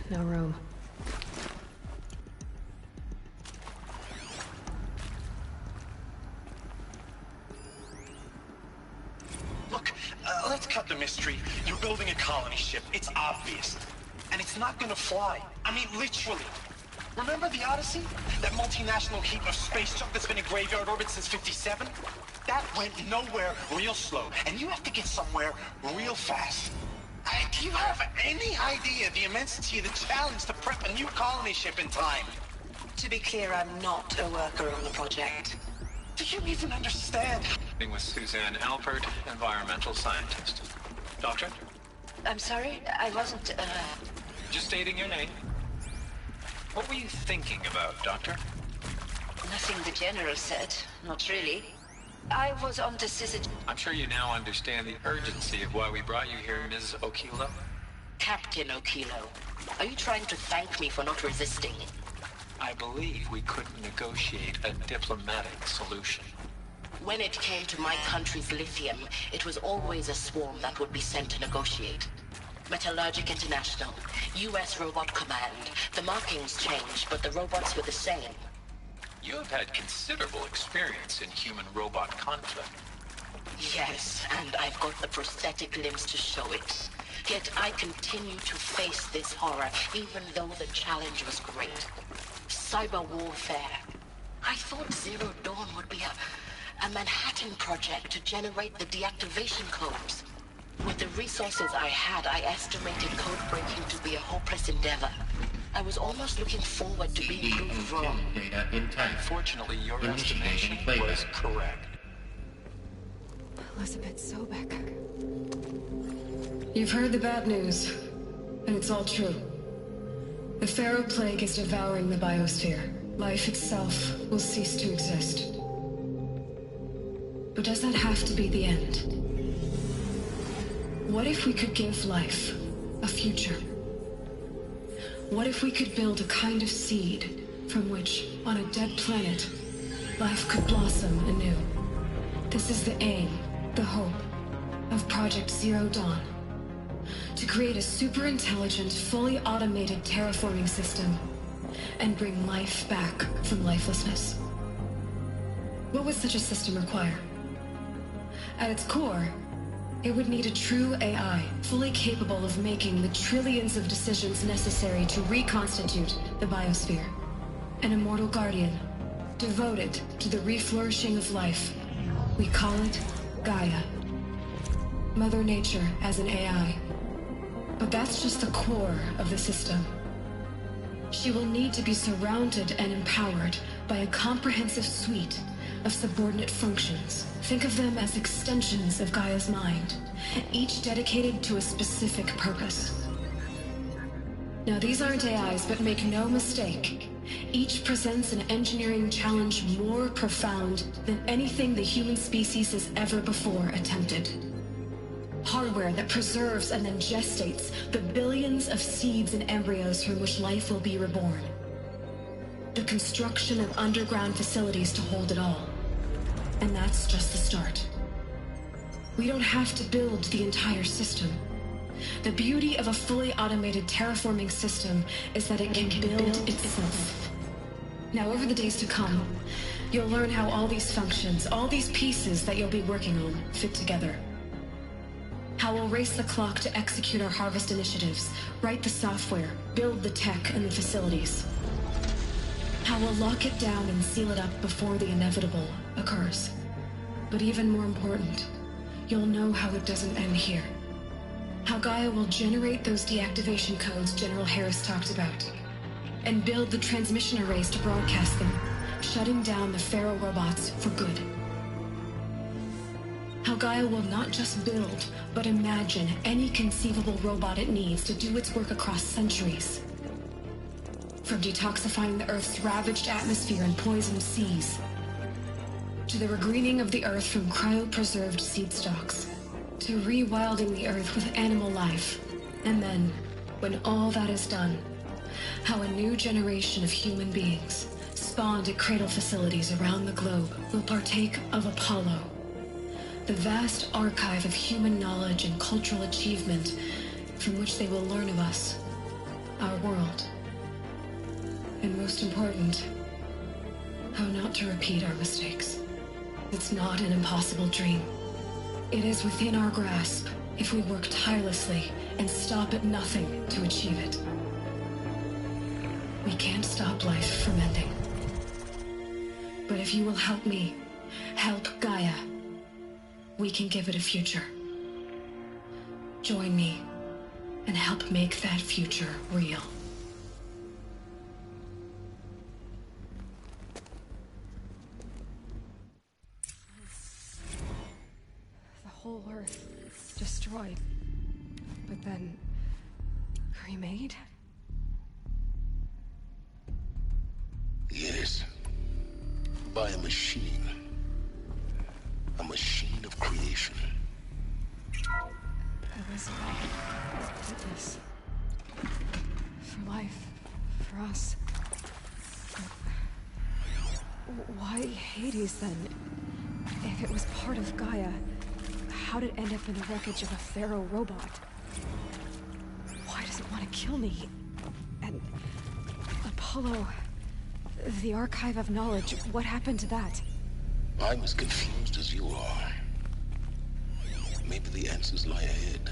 No room. Look, let's cut the mystery. You're building a colony ship. It's obvious. And it's not gonna fly. I mean, literally. Remember the Odyssey? That multinational heap of space junk that's been in graveyard orbit since '57? That went nowhere real slow. And you have to get somewhere real fast. Do you have any idea the immensity of the challenge to prep a new colony ship in time? To be clear, I'm not a worker on the project. Do you even understand? With Suzanne Alpert, environmental scientist. Doctor? I'm sorry, I wasn't, Just stating your name. What were you thinking about, Doctor? Nothing the General said. Not really. I was on the Syzygy. I'm sure you now understand the urgency of why we brought you here, Ms. Okilo. Captain Okilo, are you trying to thank me for not resisting? I believe we couldn't negotiate a diplomatic solution. When it came to my country's lithium, it was always a swarm that would be sent to negotiate. Metallurgic International, U.S. Robot Command. The markings changed, but the robots were the same. You have had considerable experience in human-robot conflict. Yes, and I've got the prosthetic limbs to show it. Yet I continue to face this horror, even though the challenge was great. Cyber warfare. I thought Zero Dawn would be a Manhattan project to generate the deactivation codes. With the resources I had, I estimated code breaking to be a hopeless endeavor. I was almost looking forward to being proved wrong. Unfortunately, your estimation was correct. Elizabeth Sobek. You've heard the bad news, and it's all true. The Pharaoh Plague is devouring the biosphere. Life itself will cease to exist. But does that have to be the end? What if we could give life a future? What if we could build a kind of seed from which, on a dead planet, life could blossom anew? This is the aim, the hope, of Project Zero Dawn. To create a super-intelligent, fully automated terraforming system and bring life back from lifelessness. What would such a system require? At its core, it would need a true AI, fully capable of making the trillions of decisions necessary to reconstitute the biosphere. An immortal guardian, devoted to the reflourishing of life. We call it Gaia. Mother Nature as an AI. But that's just the core of the system. She will need to be surrounded and empowered by a comprehensive suite of subordinate functions. Think of them as extensions of Gaia's mind, each dedicated to a specific purpose. Now, these aren't AIs, but make no mistake, each presents an engineering challenge more profound than anything the human species has ever before attempted. Hardware that preserves and then gestates the billions of seeds and embryos from which life will be reborn. The construction of underground facilities to hold it all. And that's just the start. We don't have to build the entire system. The beauty of a fully automated terraforming system is that it can build itself. Now, over the days to come, you'll learn how all these functions, all these pieces that you'll be working on, fit together. How we'll race the clock to execute our harvest initiatives, write the software, build the tech and the facilities. How we'll lock it down and seal it up before the inevitable occurs. But even more important, you'll know how it doesn't end here. How Gaia will generate those deactivation codes General Harris talked about, and build the transmission arrays to broadcast them, shutting down the Pharaoh robots for good. How Gaia will not just build, but imagine any conceivable robot it needs to do its work across centuries. From detoxifying the Earth's ravaged atmosphere and poisoned seas, to the regreening of the Earth from cryopreserved seed stalks, to rewilding the Earth with animal life. And then, when all that is done, how a new generation of human beings, spawned at cradle facilities around the globe, will partake of Apollo, the vast archive of human knowledge and cultural achievement from which they will learn of us, our world. And most important, how not to repeat our mistakes. It's not an impossible dream. It is within our grasp if we work tirelessly and stop at nothing to achieve it. We can't stop life from ending. But if you will help me, help Gaia, we can give it a future. Join me and help make that future real. The whole Earth destroyed, but then remade? Yes. By a machine. machine of creation. Elizabeth did this. For life. For us. Why Hades, then? If it was part of Gaia, how did it end up in the wreckage of a Pharaoh robot? Why does it want to kill me? And Apollo... the Archive of Knowledge, what happened to that? I'm as confused as you are. Maybe the answers lie ahead.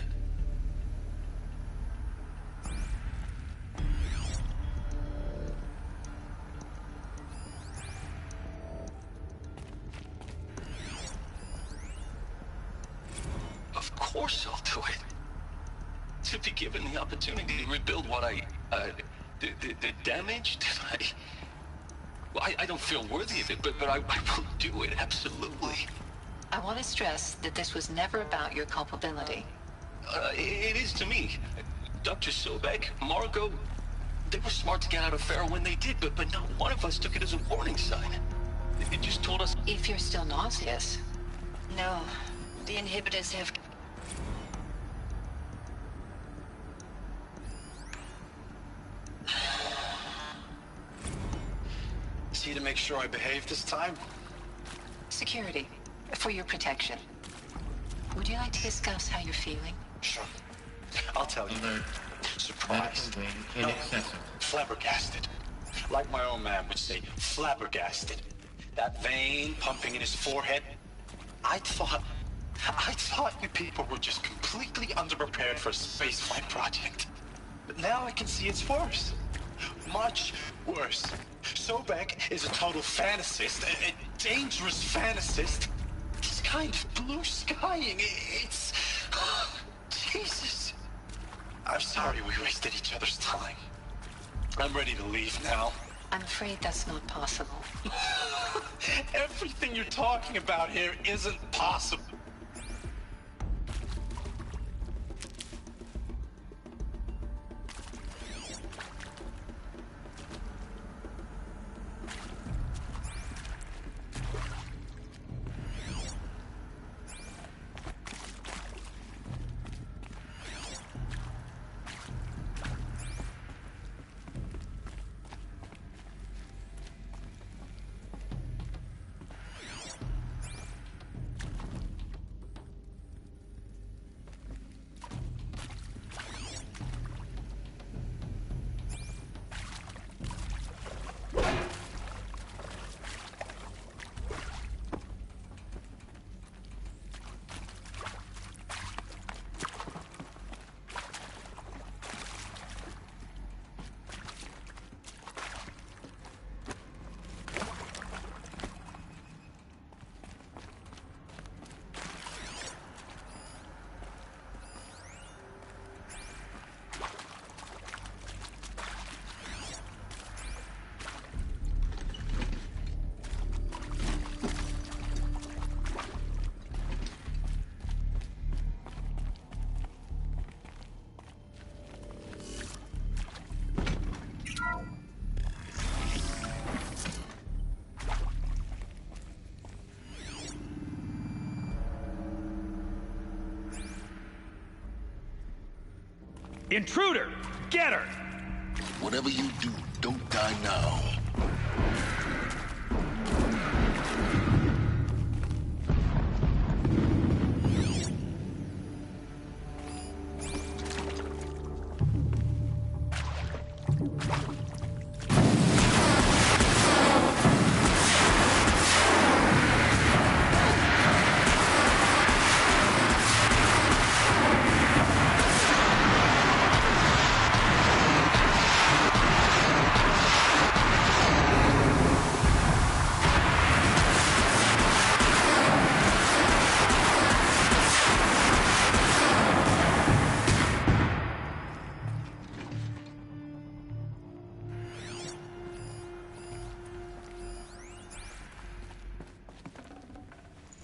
Of course I'll do it. To be given the opportunity to rebuild what the damage that I don't feel worthy of it, but I will do it, absolutely. I want to stress that this was never about your culpability. It is to me. Dr. Sobek, Margot, they were smart to get out of Pharaoh when they did, but not one of us took it as a warning sign. It just told us... If you're still nauseous. No, the inhibitors have... See to make sure I behave this time? Security, for your protection. Would you like to discuss how you're feeling? Sure. I'll tell you. Alert. Surprised. No, flabbergasted. Like my own man would say, flabbergasted. That vein pumping in his forehead. I thought you people were just completely underprepared for a spaceflight project. But now I can see it's worse. Much worse. Sobek is a total fantasist, a dangerous fantasist. He's kind of blue skying. It's... Jesus. I'm sorry we wasted each other's time. I'm ready to leave now. I'm afraid that's not possible. Everything you're talking about here isn't possible. Intruder! Get her! Whatever you do, don't die now.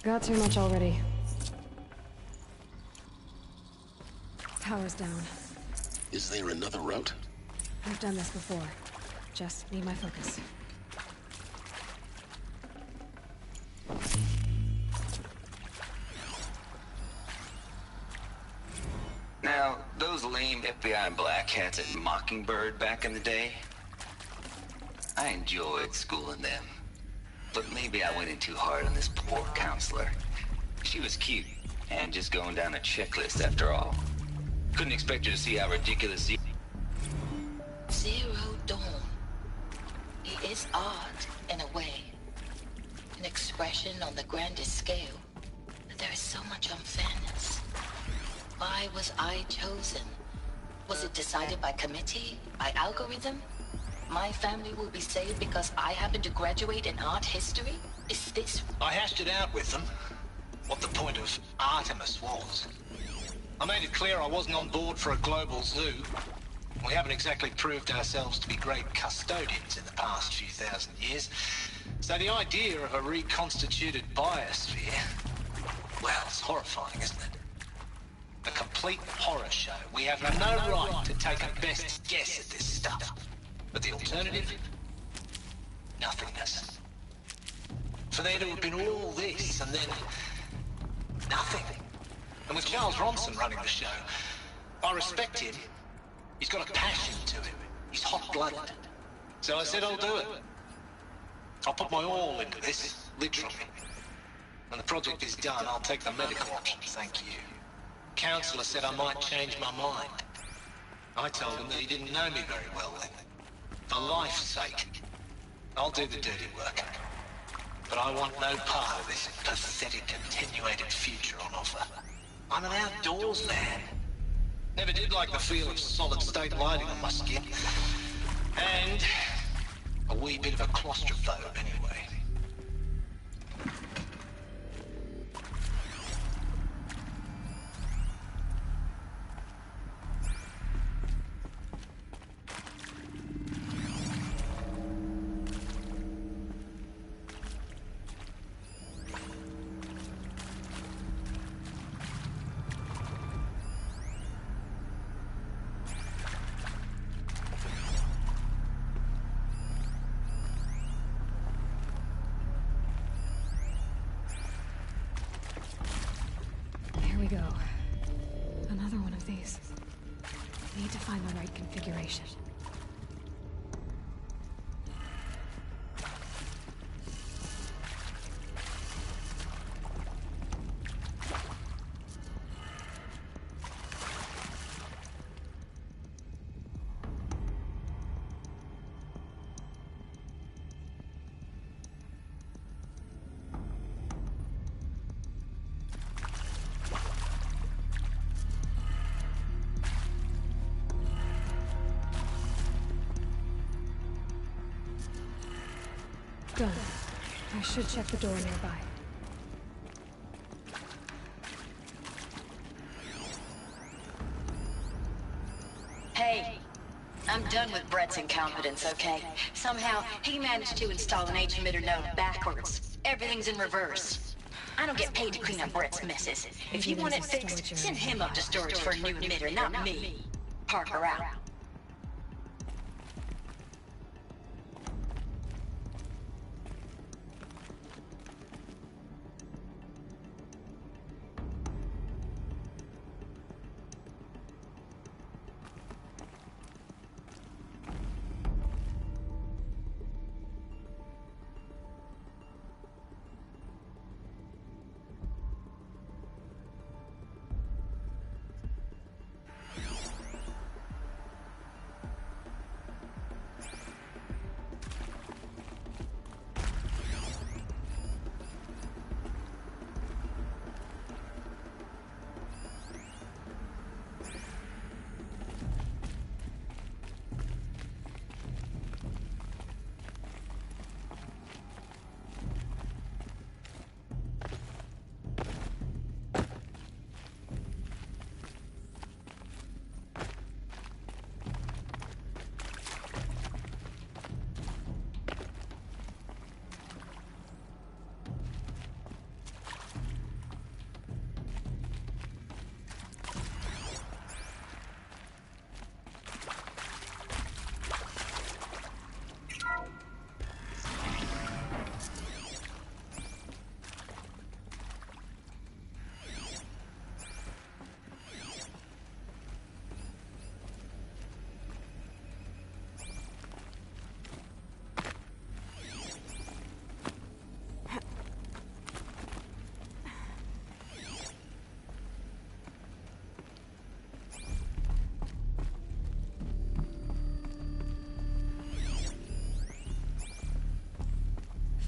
Got too much already. Power's down. Is there another route? I've done this before. Just need my focus. FBI and Black Hats at Mockingbird back in the day. I enjoyed schooling them. But maybe I went in too hard on this poor counselor. She was cute, and just going down a checklist after all. Couldn't expect her to see how ridiculous Zero Dawn. He is odd, in a way. An expression on the grandest scale. But there is so much unfairness. Why was I chosen? Was it decided by committee? By algorithm? My family will be saved because I happen to graduate in art history? Is this... I hashed it out with them. What the point of Artemis was. I made it clear I wasn't on board for a global zoo. We haven't exactly proved ourselves to be great custodians in the past few thousand years. So the idea of a reconstituted biosphere, well, it's horrifying, isn't it? A complete horror show. We have no right to take a best guess at this stuff. But the alternative? Nothingness. For there to have been all this and then nothing. And with Charles Ronson running the show, I respect him. He's got a passion to him. He's hot-blooded. So I said I'll do it. I'll put my all into this, literally. When the project is done, I'll take the medical option, thank you. Counselor said I might change my mind. I told him that he didn't know me very well then. For life's sake, I'll do the dirty work. But I want no part of this pathetic attenuated future on offer. I'm an outdoors man. Never did like the feel of solid-state lighting on my skin. And a wee bit of a claustrophobe anyway. Go. Another one of these. Need to find the right configuration. Done. I should check the door nearby. Hey, I'm done with Brett's incompetence, okay? Somehow, he managed to install an H-emitter node backwards. Everything's in reverse. I don't get paid to clean up Brett's messes. If you want it fixed, send him up to storage for a new emitter, not me. Parker out.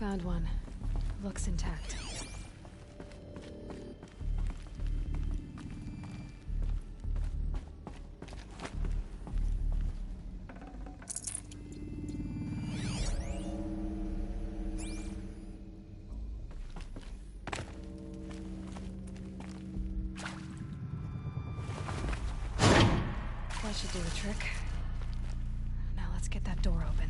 Found one. Looks intact. That should do the trick. Now let's get that door open.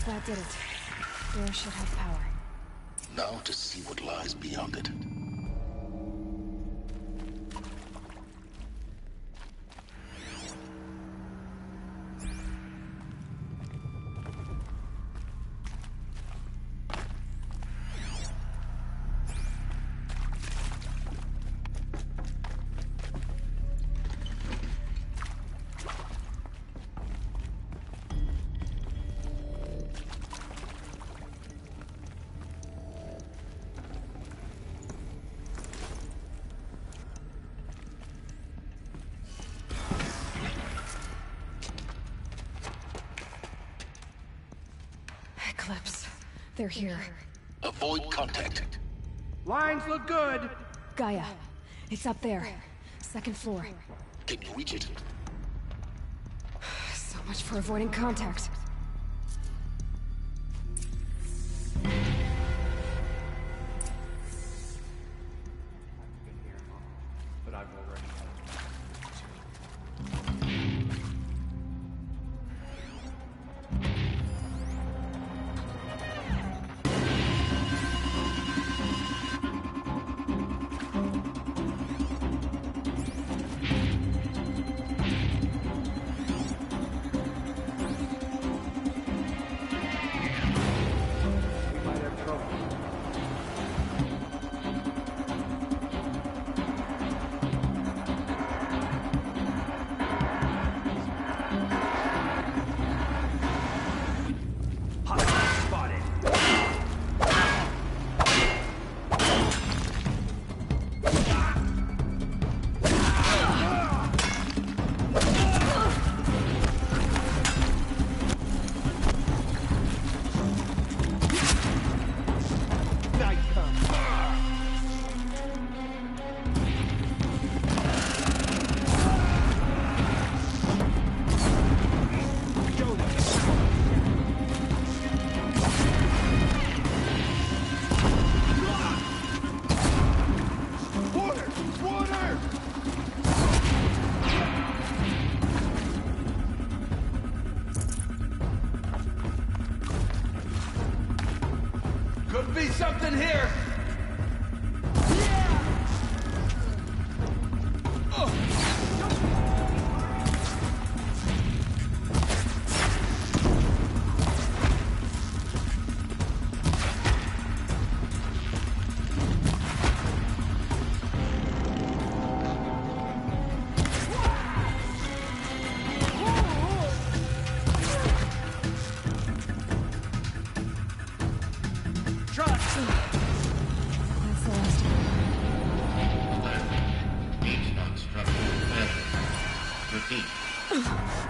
That did it. Door should have power. Now to see what lies beyond it. Eclipse. They're here. Avoid contact. Lines look good. Gaia. It's up there. Second floor. Can you reach it? So much for avoiding contact. Could be something here!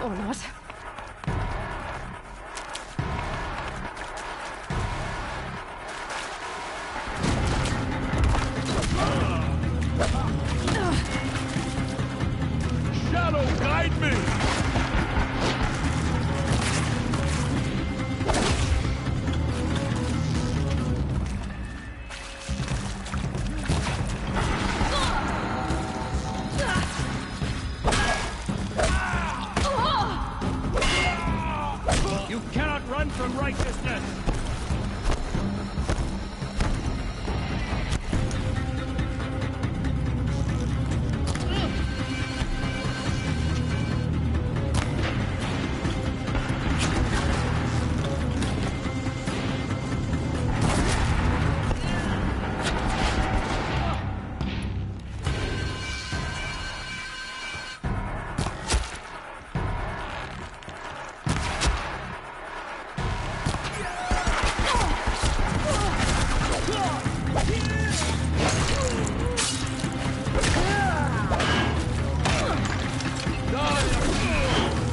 Or not. Shadow, guide me! You cannot run from righteousness!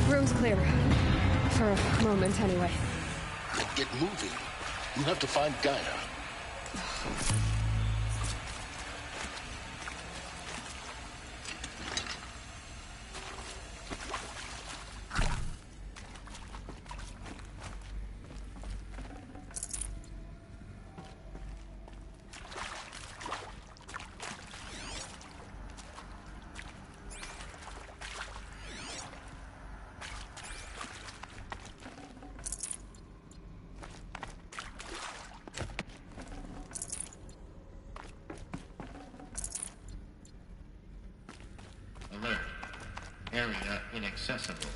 Room's clear. For a moment, anyway. Get moving. You have to find Gaia. Alert. Area inaccessible.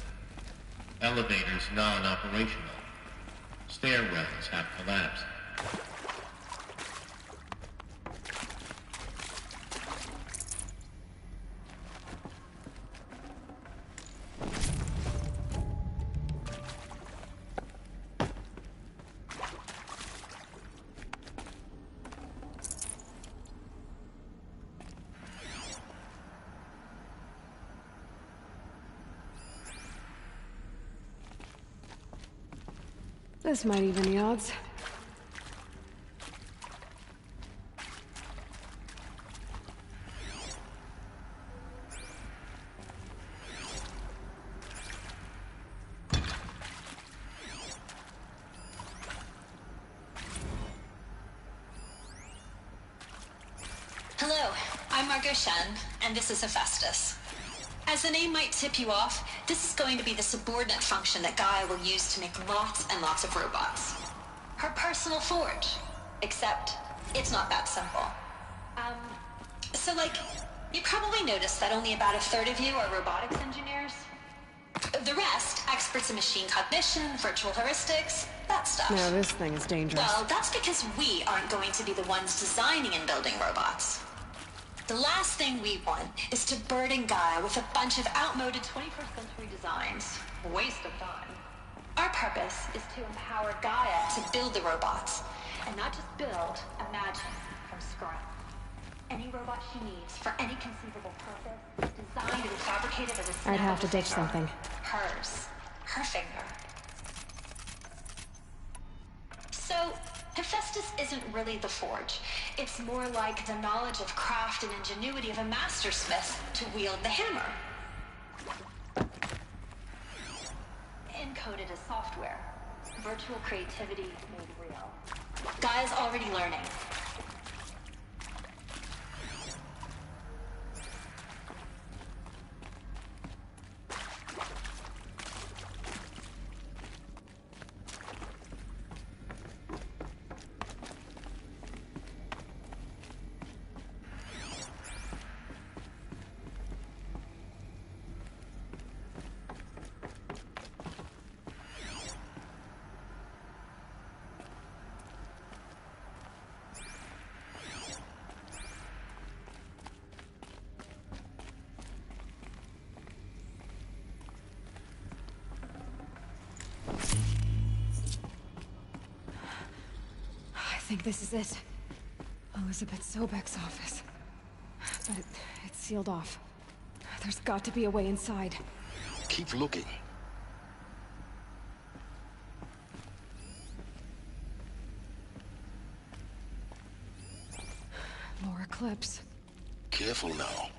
Elevators non-operational. Stairwells have collapsed. This might even the odds. Hello, I'm Margot Shen, and this is Hephaestus. As the name might tip you off, this is going to be the subordinate function that Gaia will use to make lots and lots of robots. Her personal forge. Except, it's not that simple. So you probably noticed that only about a third of you are robotics engineers. The rest, experts in machine cognition, virtual heuristics, that stuff. No, this thing is dangerous. Well, that's because we aren't going to be the ones designing and building robots. The last thing we want is to burden Gaia with a bunch of outmoded 21st century designs. A waste of time. Our purpose is to empower Gaia to build the robots. And not just build, imagine from scratch. Any robot she needs for any conceivable purpose, designed and fabricated as a snap I'd have to of a ditch finger. something. Hers. Her finger. So, Hephaestus isn't really the forge. It's more like the knowledge of craft and ingenuity of a mastersmith to wield the hammer. Encoded as software. Virtual creativity made real. Gaia's already learning. think this is it. Elizabeth Sobek's office. But it's sealed off. There's got to be a way inside. Keep looking. More Eclipse. Careful now.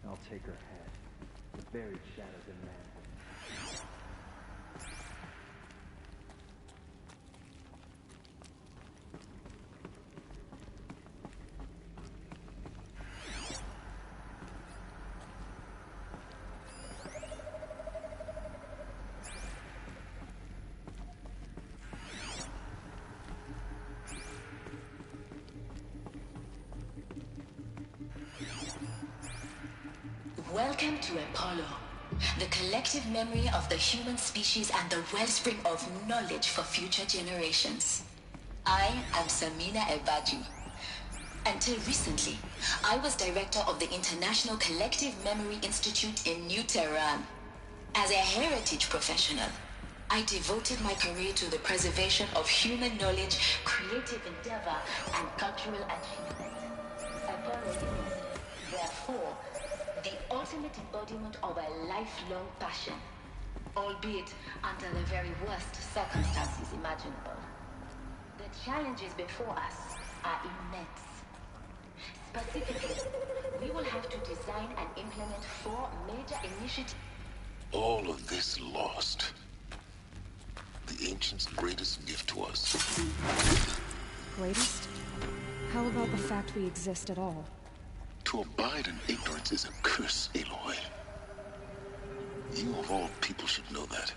I'll take her head. The buried shadows in man. Welcome to Apollo, the collective memory of the human species and the wellspring of knowledge for future generations. I am Samina Ebaji. Until recently, I was director of the International Collective Memory Institute in New Tehran. As a heritage professional, I devoted my career to the preservation of human knowledge, creative endeavor, and cultural achievement. Apollo is, therefore, the ultimate embodiment of a lifelong passion, albeit under the very worst circumstances imaginable. The challenges before us are immense. Specifically, we will have to design and implement 4 major initiatives. All of this lost. The ancients' greatest gift to us. Greatest? How about the fact we exist at all? To abide in ignorance is a curse, Aloy. You of all people should know that.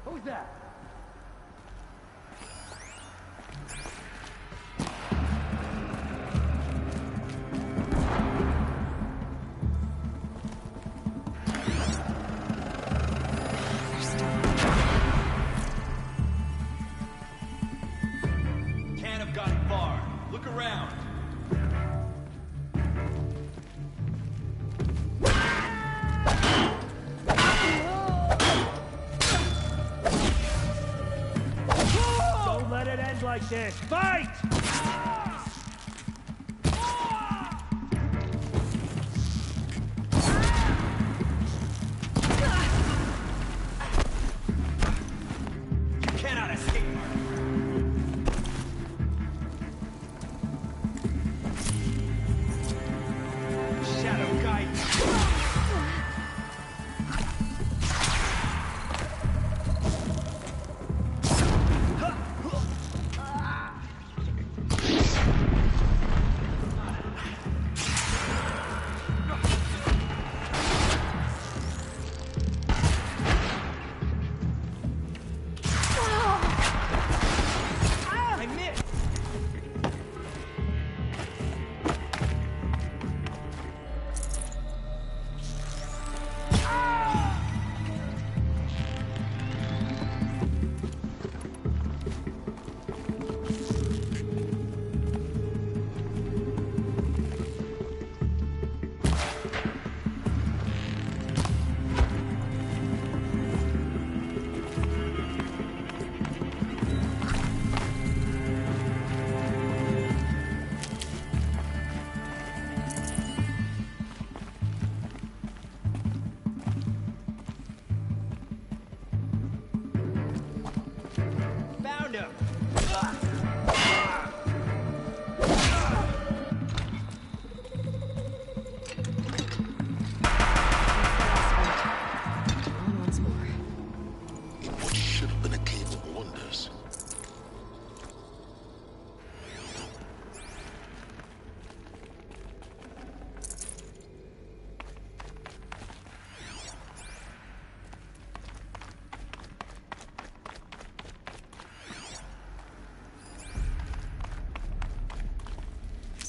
Who's that? Can't have gotten far. Look around. Don't let it end like this. Fight! You cannot escape. Shadow Guide.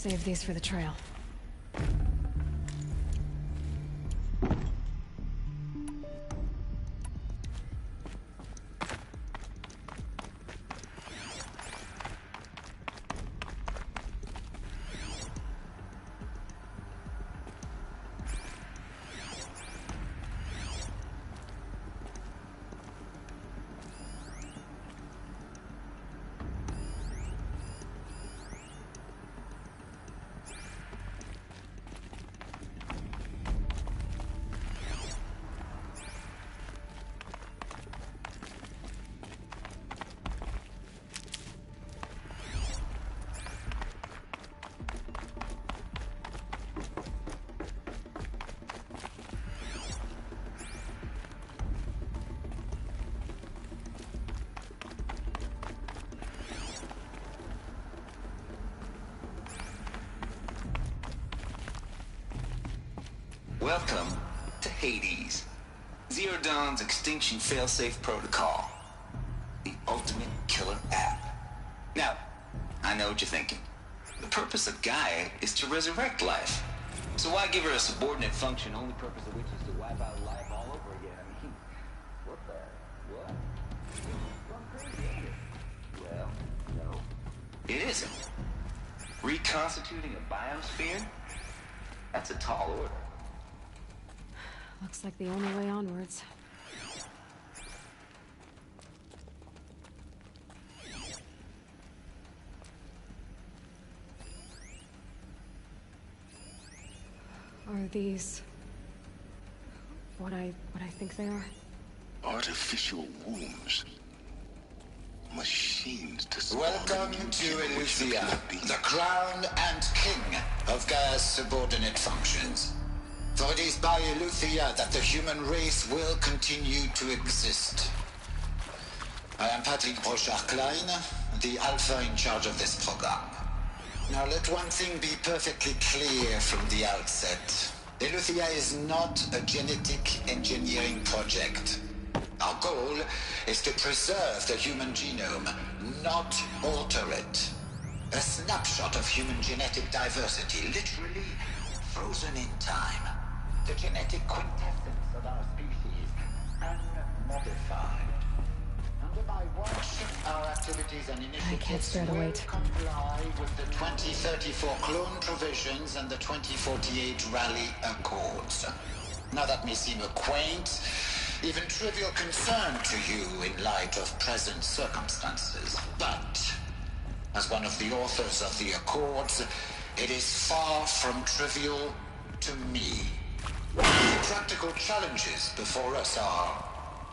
Save these for the trail. Welcome to Hades, Zero Dawn's extinction failsafe protocol, the ultimate killer app. Now, I know what you're thinking. The purpose of Gaia is to resurrect life. So why give her a subordinate function, only purpose of which is to wipe out life all over again? I mean, what the... what? Gone crazy, ain't it? Well, no. It isn't. Reconstituting a biosphere? That's a tall order. Looks like the only way onwards. Are these what I think they are? Artificial wombs. Machines to Welcome to Eleuthia, the crown and king of Gaia's subordinate functions. For it is by Eleuthia that the human race will continue to exist. I am Patrick Brochard-Klein, the Alpha in charge of this program. Now let one thing be perfectly clear from the outset. Eleuthia is not a genetic engineering project. Our goal is to preserve the human genome, not alter it. A snapshot of human genetic diversity, literally frozen in time. The genetic quintessence of our species, unmodified. Under my watch, our activities and initiatives will comply with the 2034 clone provisions and the 2048 Rally Accords. Now that may seem a quaint, even trivial concern to you in light of present circumstances, but as one of the authors of the Accords, it is far from trivial to me. The practical challenges before us are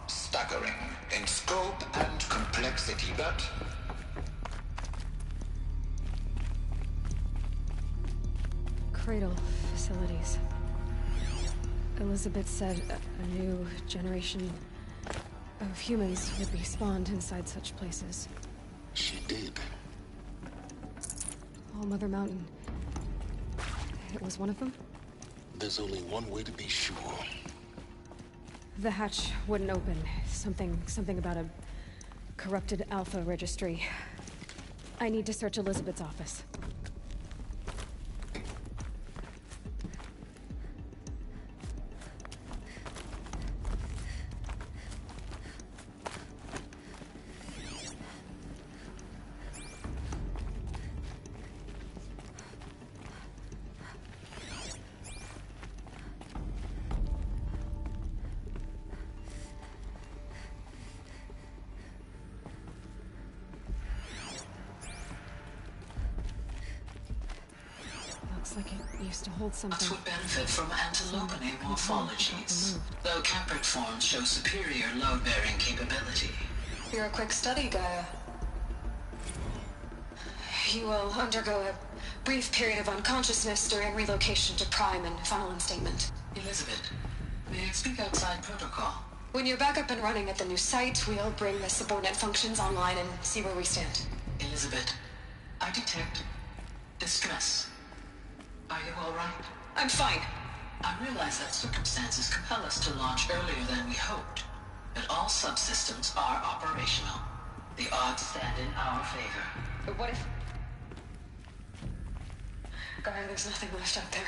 staggering in scope and complexity, but Cradle facilities. Elizabeth said a new generation of humans would be spawned inside such places. She did. All Mother Mountain. It was one of them? There's only one way to be sure. The hatch wouldn't open. Something about a corrupted Alpha registry. I need to search Elizabeth's office. Like it used to hold something. That would benefit from antilopinate morphologies, though Caprid forms show superior load-bearing capability. You're a quick study, Gaia. You will undergo a brief period of unconsciousness during relocation to Prime and final instatement. Elizabeth, may I speak outside protocol? When you're back up and running at the new site, we'll bring the subordinate functions online and see where we stand. Elizabeth, I detect distress. Are you all right? I'm fine. I realize that circumstances compel us to launch earlier than we hoped, but all subsystems are operational. The odds stand in our favor. But what if... Gaia, there's nothing left out there.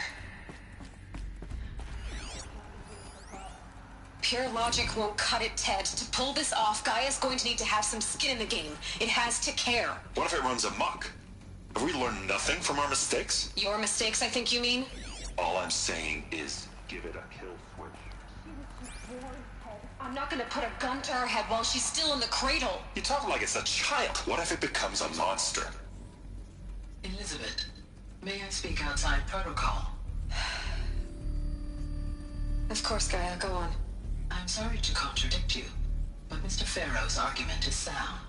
Pure logic won't cut it, Ted. To pull this off, Gaia's going to need to have some skin in the game. It has to care. What if it runs amok? Have we learned nothing from our mistakes? Your mistakes, I think you mean? All I'm saying is, give it a kill switch. I'm not gonna put a gun to her head while she's still in the cradle. You talk like it's a child. What if it becomes a monster? Elizabeth, may I speak outside protocol? Of course, Gaia, go on. I'm sorry to contradict you, but Mr. Farrow's argument is sound.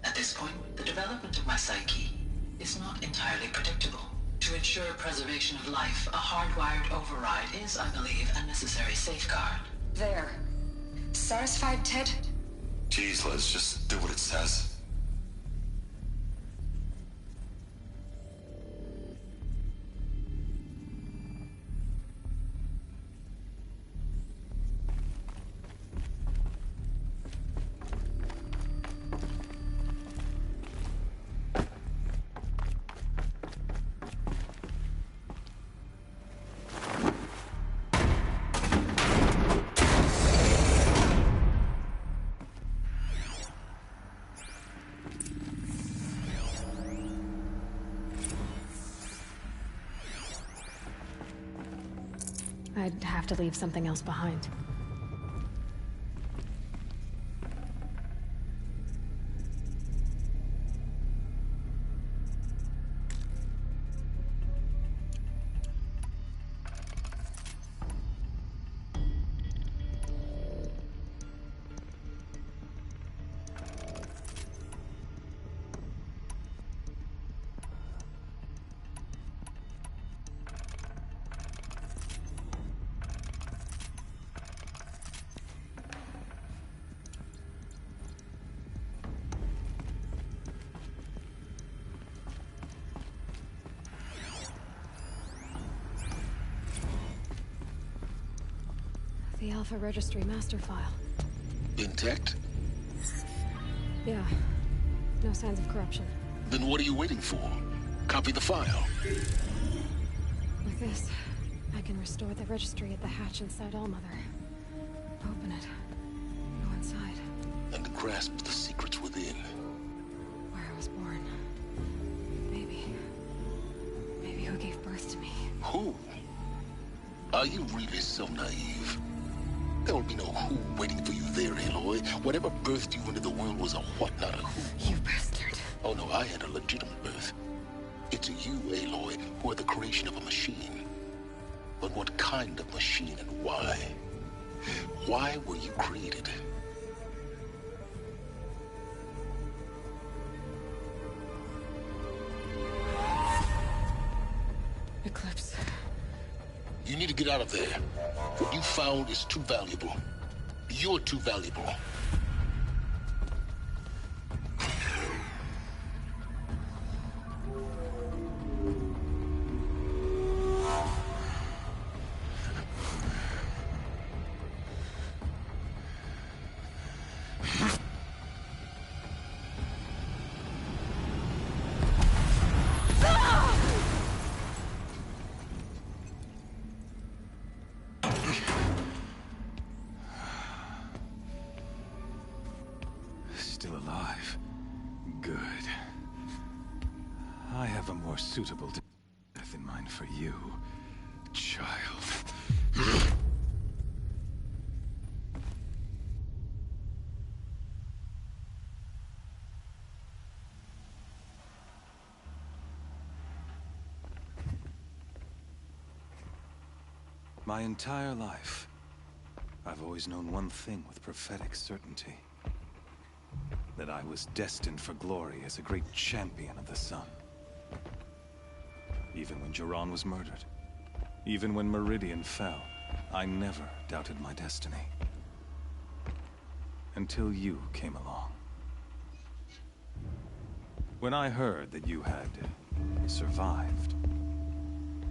At this point, the development of my psyche is not entirely predictable. To ensure preservation of life, a hardwired override is, I believe, a necessary safeguard. There. Satisfied, Ted? Jeez, Liz, just do what it says. I'd have to leave something else behind. The Alpha Registry master file. Intact? Yeah. No signs of corruption. Then what are you waiting for? Copy the file. Like this, I can restore the registry at the hatch inside Allmother. Open it. Go inside. And grasp the secrets within. Where I was born. Maybe who gave birth to me. Who? Are you really so naive? There will be no who waiting for you there, Aloy. Whatever birthed you into the world was a what, not a who. You bastard. Oh no, I had a legitimate birth. It's you, Aloy, who are the creation of a machine. But what kind of machine and why? Why were you created? Eclipse. You need to get out of there. What you found is too valuable. You're too valuable. Still alive. Good. I have a more suitable death in mind for you, child. My entire life, I've always known one thing with prophetic certainty. That I was destined for glory as a great champion of the sun. Even when Jiran was murdered, even when Meridian fell, I never doubted my destiny. Until you came along. When I heard that you had survived,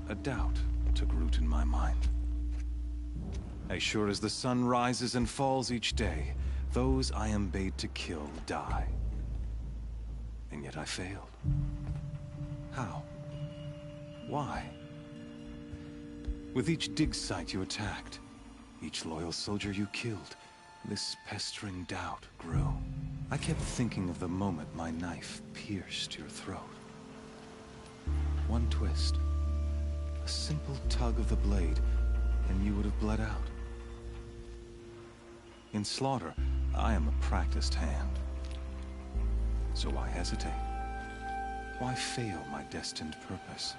a doubt took root in my mind. As sure as the sun rises and falls each day, those I am bade to kill die. And yet I failed. How? Why? With each dig site you attacked, each loyal soldier you killed, this pestering doubt grew. I kept thinking of the moment my knife pierced your throat. One twist, a simple tug of the blade, and you would have bled out. In slaughter, I am a practiced hand. So why hesitate? Why fail my destined purpose?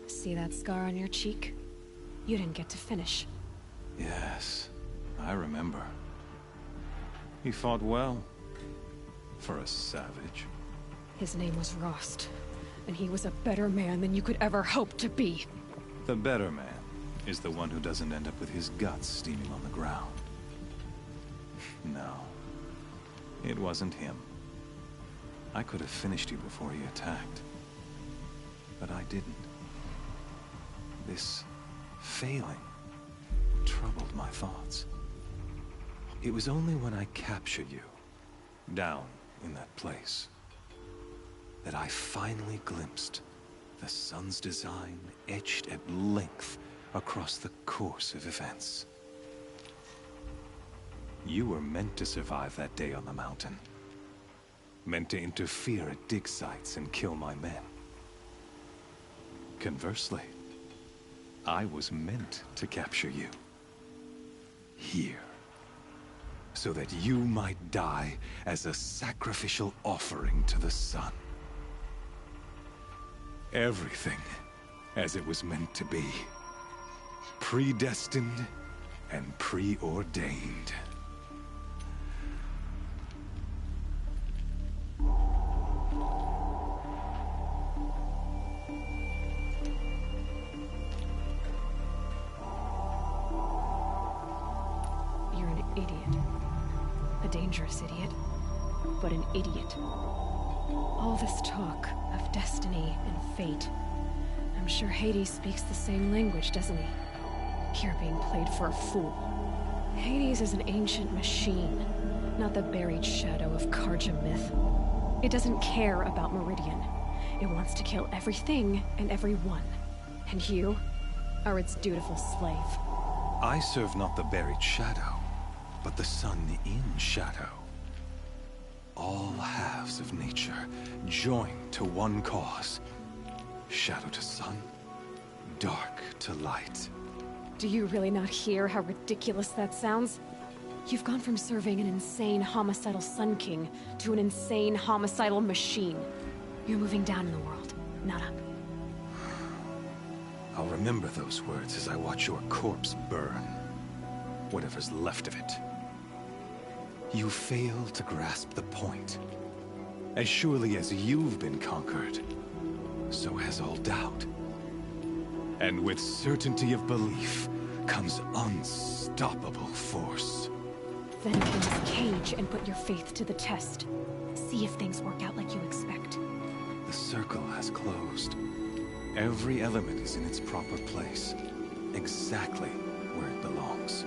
See that scar on your cheek? You didn't get to finish. Yes, I remember. He fought well. For a savage. His name was Rost, and he was a better man than you could ever hope to be. The better man is the one who doesn't end up with his guts steaming on the ground. No, it wasn't him. I could have finished you before he attacked. But I didn't. This failing troubled my thoughts. It was only when I captured you, down in that place, that I finally glimpsed the sun's design etched at length across the course of events. You were meant to survive that day on the mountain. Meant to interfere at dig sites and kill my men. Conversely, I was meant to capture you. Here. So that you might die as a sacrificial offering to the sun. Everything as it was meant to be. Predestined and preordained. You're an idiot. A dangerous idiot, but an idiot. All this talk of destiny and fate. I'm sure Hades speaks the same language, doesn't he? You're being played for a fool. Hades is an ancient machine, not the buried shadow of Carja myth. It doesn't care about Meridian. It wants to kill everything and everyone. And you are its dutiful slave. I serve not the buried shadow, but the sun in shadow. All halves of nature joined to one cause. Shadow to sun, dark to light. Do you really not hear how ridiculous that sounds? You've gone from serving an insane homicidal Sun King to an insane homicidal machine. You're moving down in the world, not up. I'll remember those words as I watch your corpse burn. Whatever's left of it. You fail to grasp the point. As surely as you've been conquered, so has all doubt. And with certainty of belief comes unstoppable force. Then open this cage and put your faith to the test. See if things work out like you expect. The circle has closed. Every element is in its proper place. Exactly where it belongs.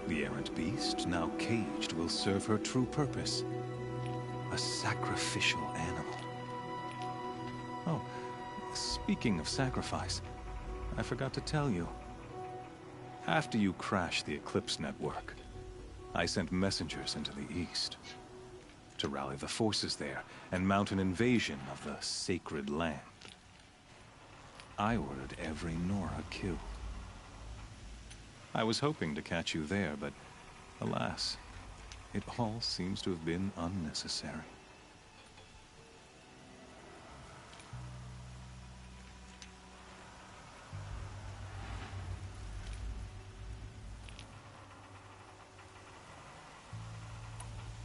The errant beast, now caged, will serve her true purpose. A sacrificial animal. Oh, speaking of sacrifice, I forgot to tell you. After you crashed the Eclipse network, I sent messengers into the east to rally the forces there and mount an invasion of the sacred land. I ordered every Nora killed. I was hoping to catch you there, but alas, it all seems to have been unnecessary.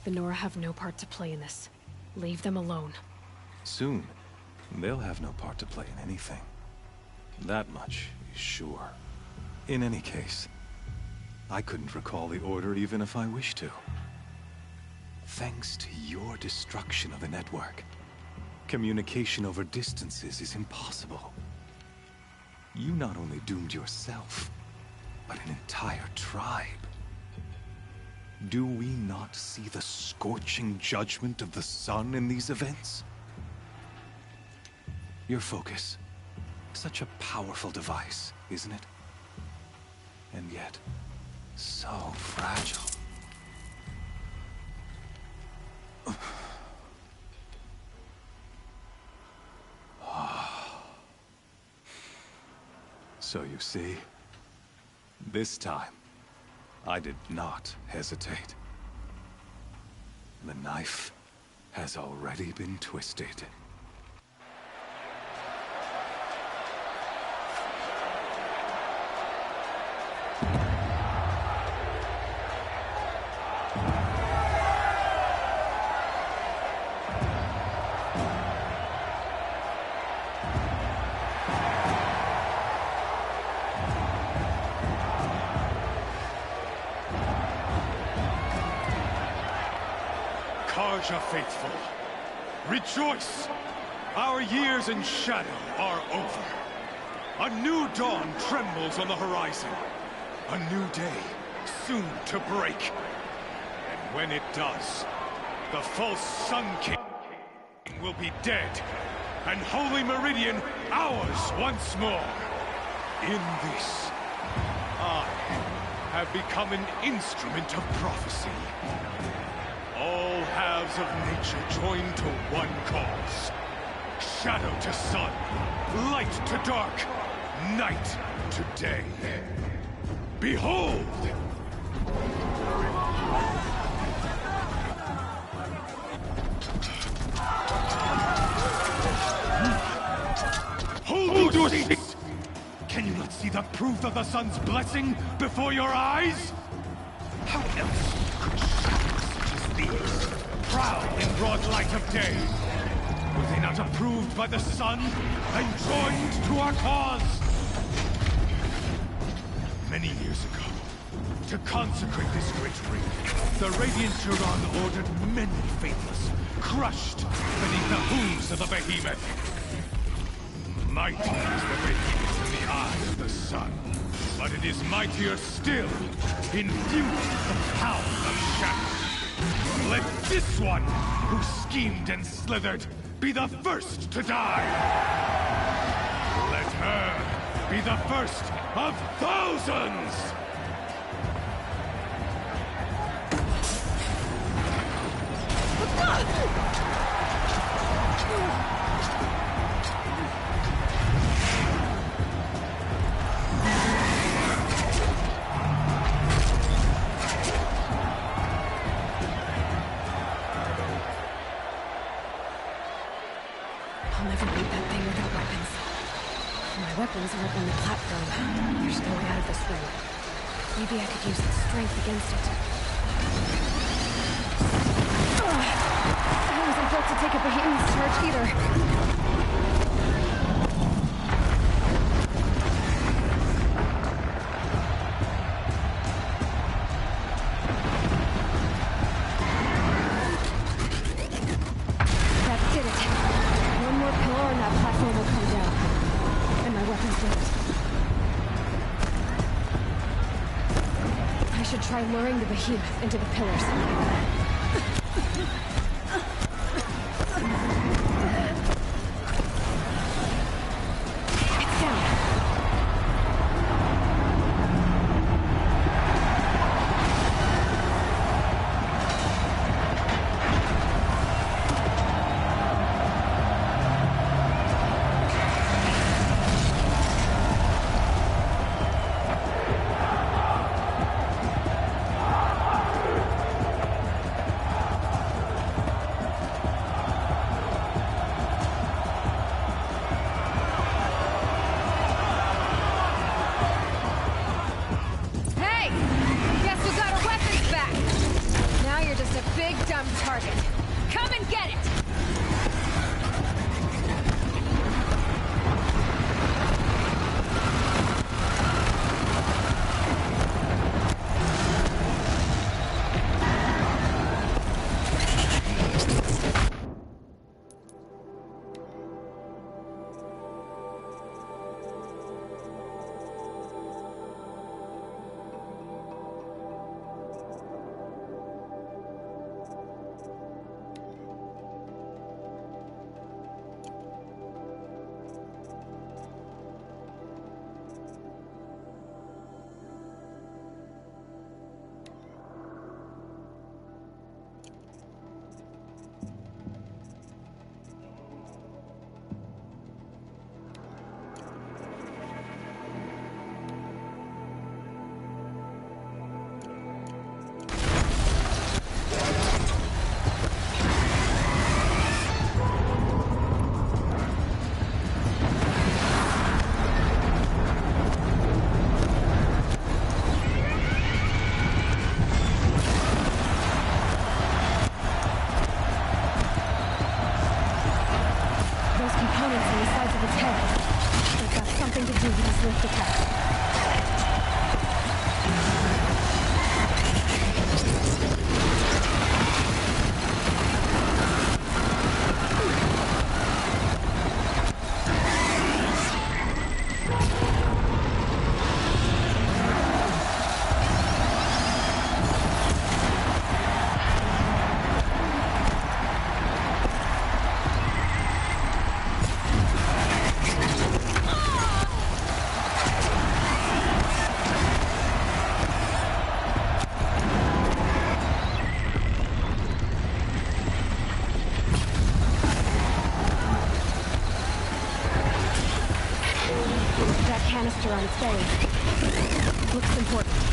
The Nora have no part to play in this. Leave them alone. Soon, they'll have no part to play in anything. That much is sure. In any case, I couldn't recall the order even if I wished to. Thanks to your destruction of the network, Communication over distances is impossible. You not only doomed yourself, but an entire tribe. Do we not see the scorching judgment of the sun in these events? Your focus. Such a powerful device, isn't it? And yet, so fragile. So you see, this time, I did not hesitate. The knife has already been twisted. Karja faithful, rejoice! Our years in shadow are over. A new dawn trembles on the horizon. A new day, soon to break. And when it does, the false Sun King will be dead, and Holy Meridian ours once more. In this, I have become an instrument of prophecy. All halves of nature join to one cause. Shadow to sun, light to dark, night to day. Behold! Hold your seats! Can you not see the proof of the sun's blessing before your eyes? How else could shadows such as these prowl in broad light of day? Were they not approved by the sun and joined to our cause? Many years ago, to consecrate this great ring, the Radiant Turan ordered many faithless, crushed beneath the hooves of the behemoth. Mighty is the behemoth in the eye of the sun, but it is mightier still in view of the power of shadow. Let this one, who schemed and slithered, be the first to die. Let her be the first of thousands! I'll never beat that thing without weapons. My weapons are up on the platform. There's no way out of this ring. Maybe I could use its strength against it. I wasn't built to take a behemoth's charge either. Try luring the behemoth into the pillars. It's down. Activities lift the cap. Canister on its belly. Looks important.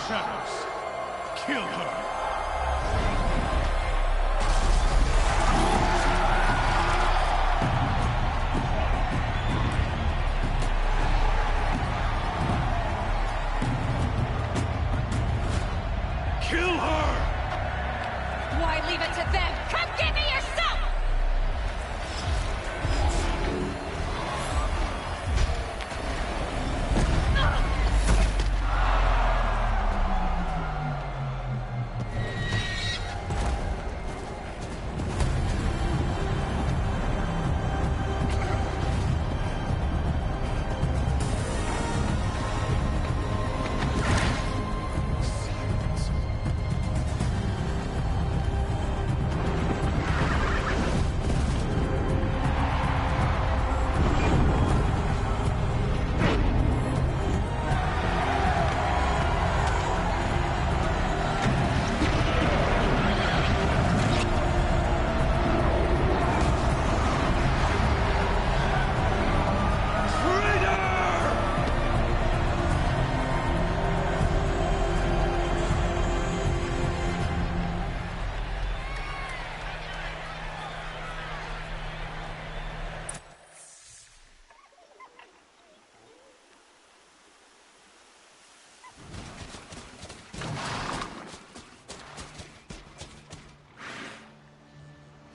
Shadows. Kill her. Kill her! Why leave it to them? Come get me yourself!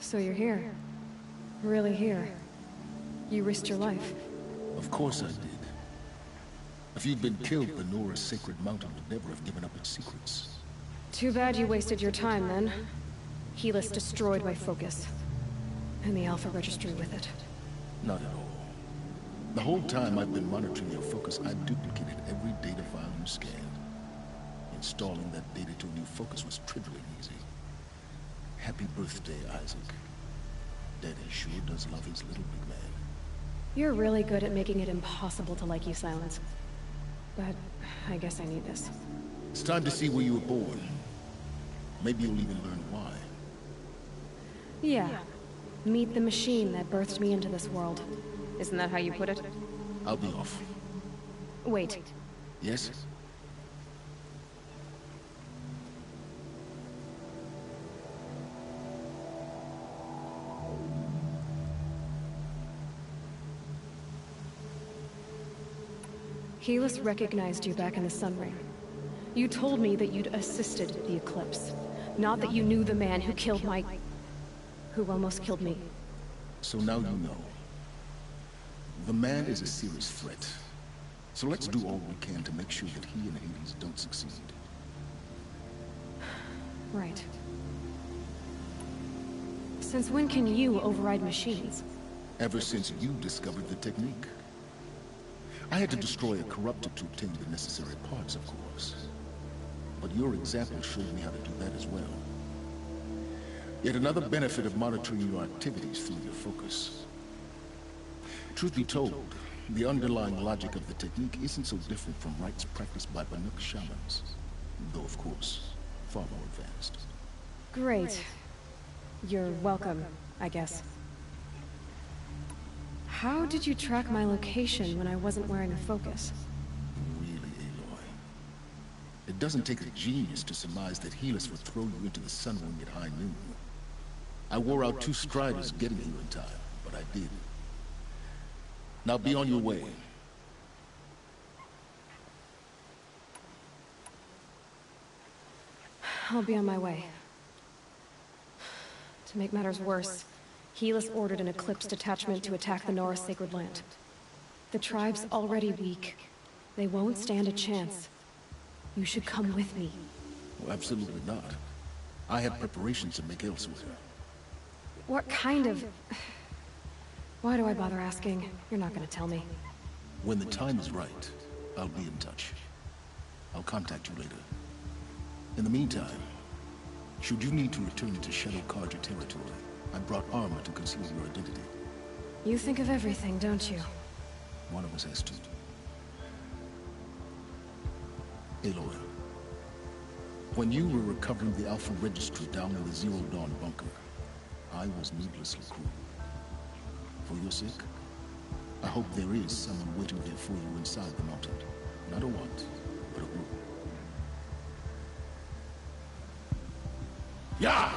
So you're here. Really here. You risked your life. Of course I did. If you'd been killed, Benora's sacred mountain would never have given up its secrets. Too bad you wasted your time, then. Helis destroyed my focus. And the Alpha Registry with it. Not at all. The whole time I've been monitoring your focus, I've duplicated every data file you scanned. Installing that data to a new focus was trivially easy. Happy birthday, Isaac. Daddy sure does love his little big man. You're really good at making it impossible to like you, Silence. But I guess I need this. It's time to see where you were born. Maybe you'll even learn why. Yeah. Meet the machine that birthed me into this world. Isn't that how you put it? I'll be off. Wait. Yes? Helis recognized you back in the Sun Ring. You told me that you'd assisted the Eclipse. Not that you knew the man who killed my... who almost killed me. So now you know. The man is a serious threat. So let's do all we can to make sure that he and Hades don't succeed. Right. Since when can you override machines? Ever since you discovered the technique. I had to destroy a corruptor to obtain the necessary parts, of course. But your example showed me how to do that as well. Yet another benefit of monitoring your activities through your focus. Truth be told, the underlying logic of the technique isn't so different from rites practiced by Banuk shamans. Though, of course, far more advanced. Great. You're welcome, I guess. How did you track my location when I wasn't wearing a focus? Really, Aloy? It doesn't take a genius to surmise that Helis would throw you into the Sun Ring at high noon. I wore out 2 striders getting here in time, but I did. Now be on your way. I'll be on my way. To make matters worse, Helis ordered an Eclipse detachment to attack the Nora Sacred Land. The tribe's already weak. They won't stand a chance. You should come with me. Well, absolutely not. I have preparations to make elsewhere. What kind of... Why do I bother asking? You're not gonna tell me. When the time is right, I'll be in touch. I'll contact you later. In the meantime, should you need to return to Shadow Carja territory, I brought armor to conceal your identity. You think of everything, don't you? One of us has to. Aloy, when you were recovering the Alpha Registry down in the Zero Dawn bunker, I was needlessly cruel. For your sake, I hope there is someone waiting there for you inside the mountain. Not a want, but a who. Yeah!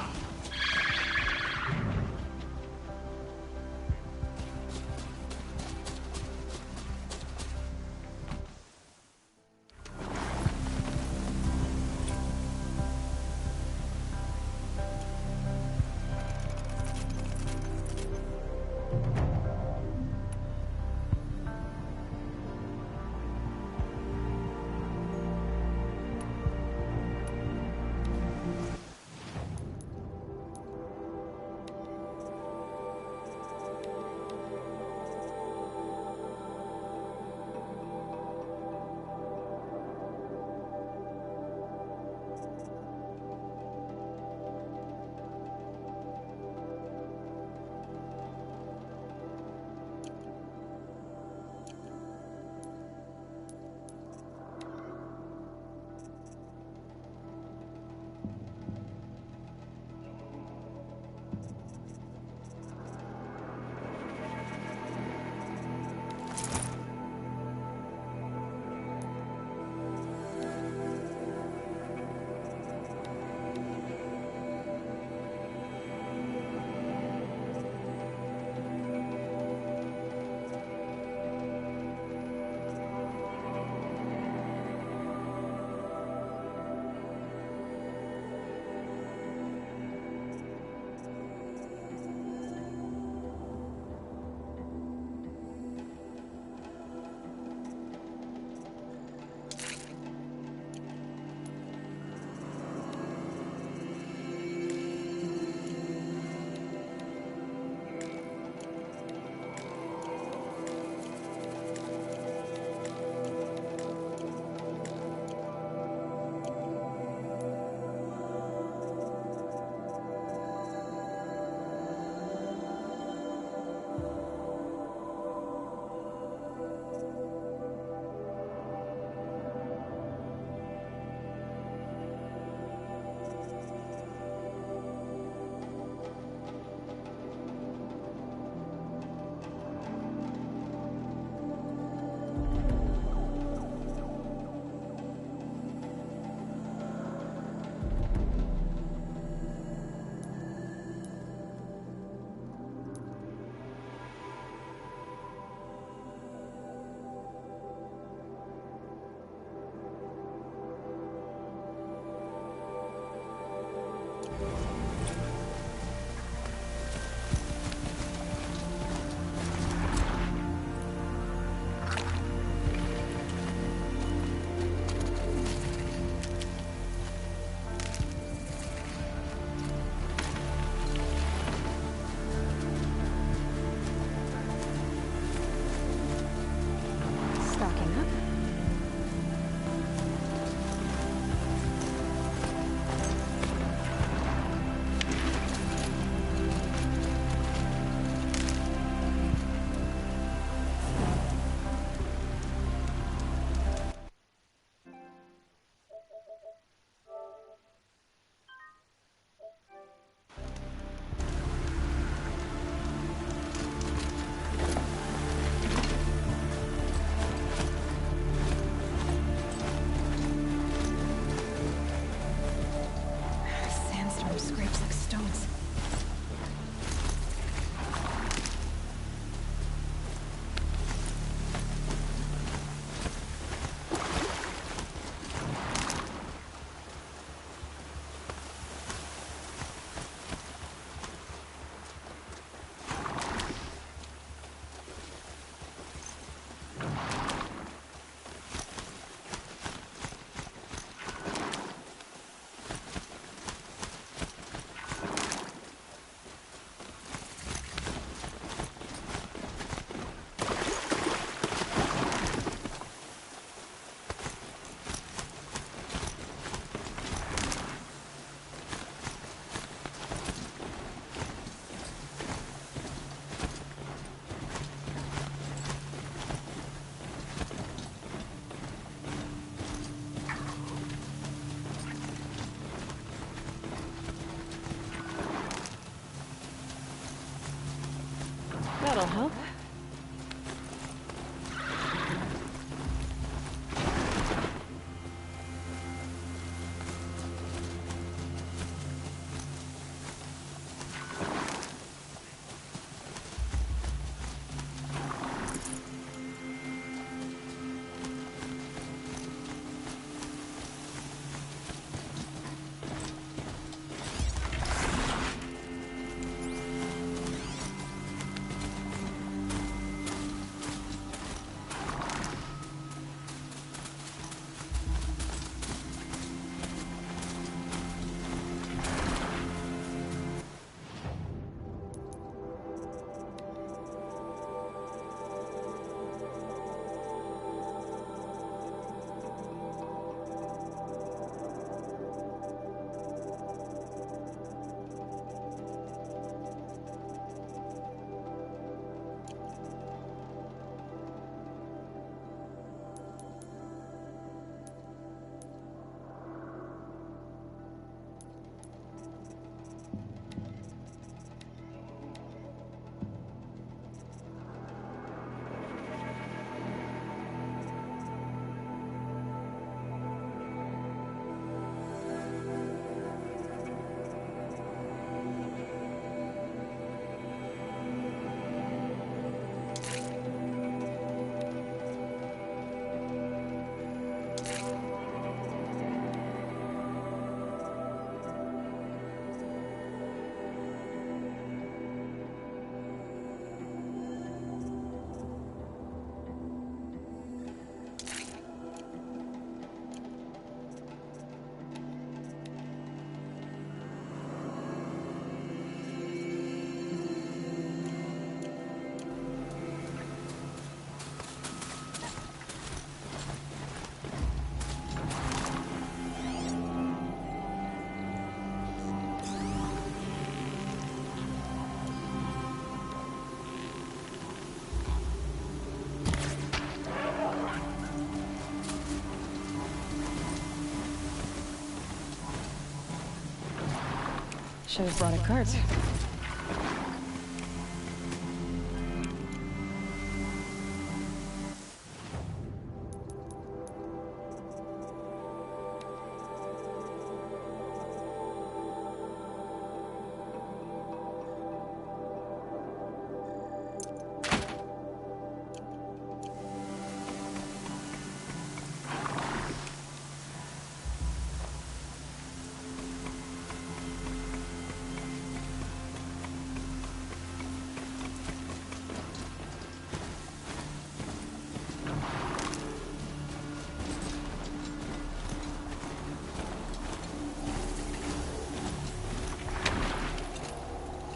Should have brought a cart.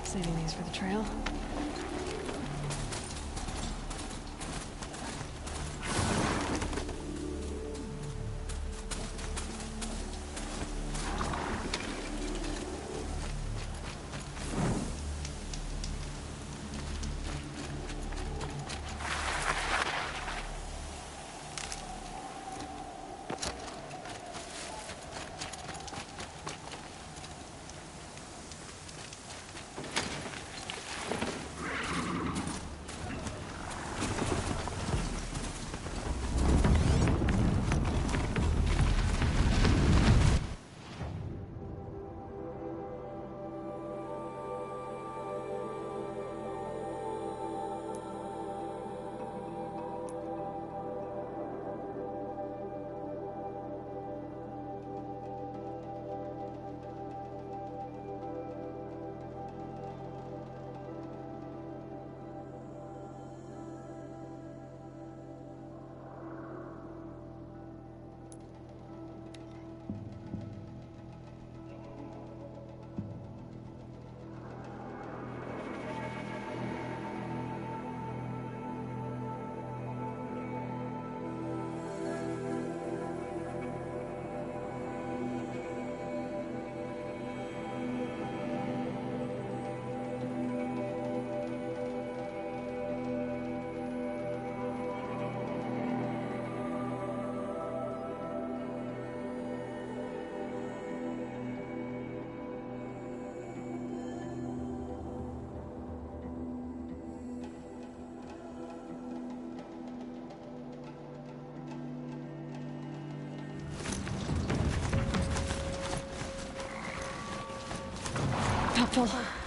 Saving these for the trail. Helpful.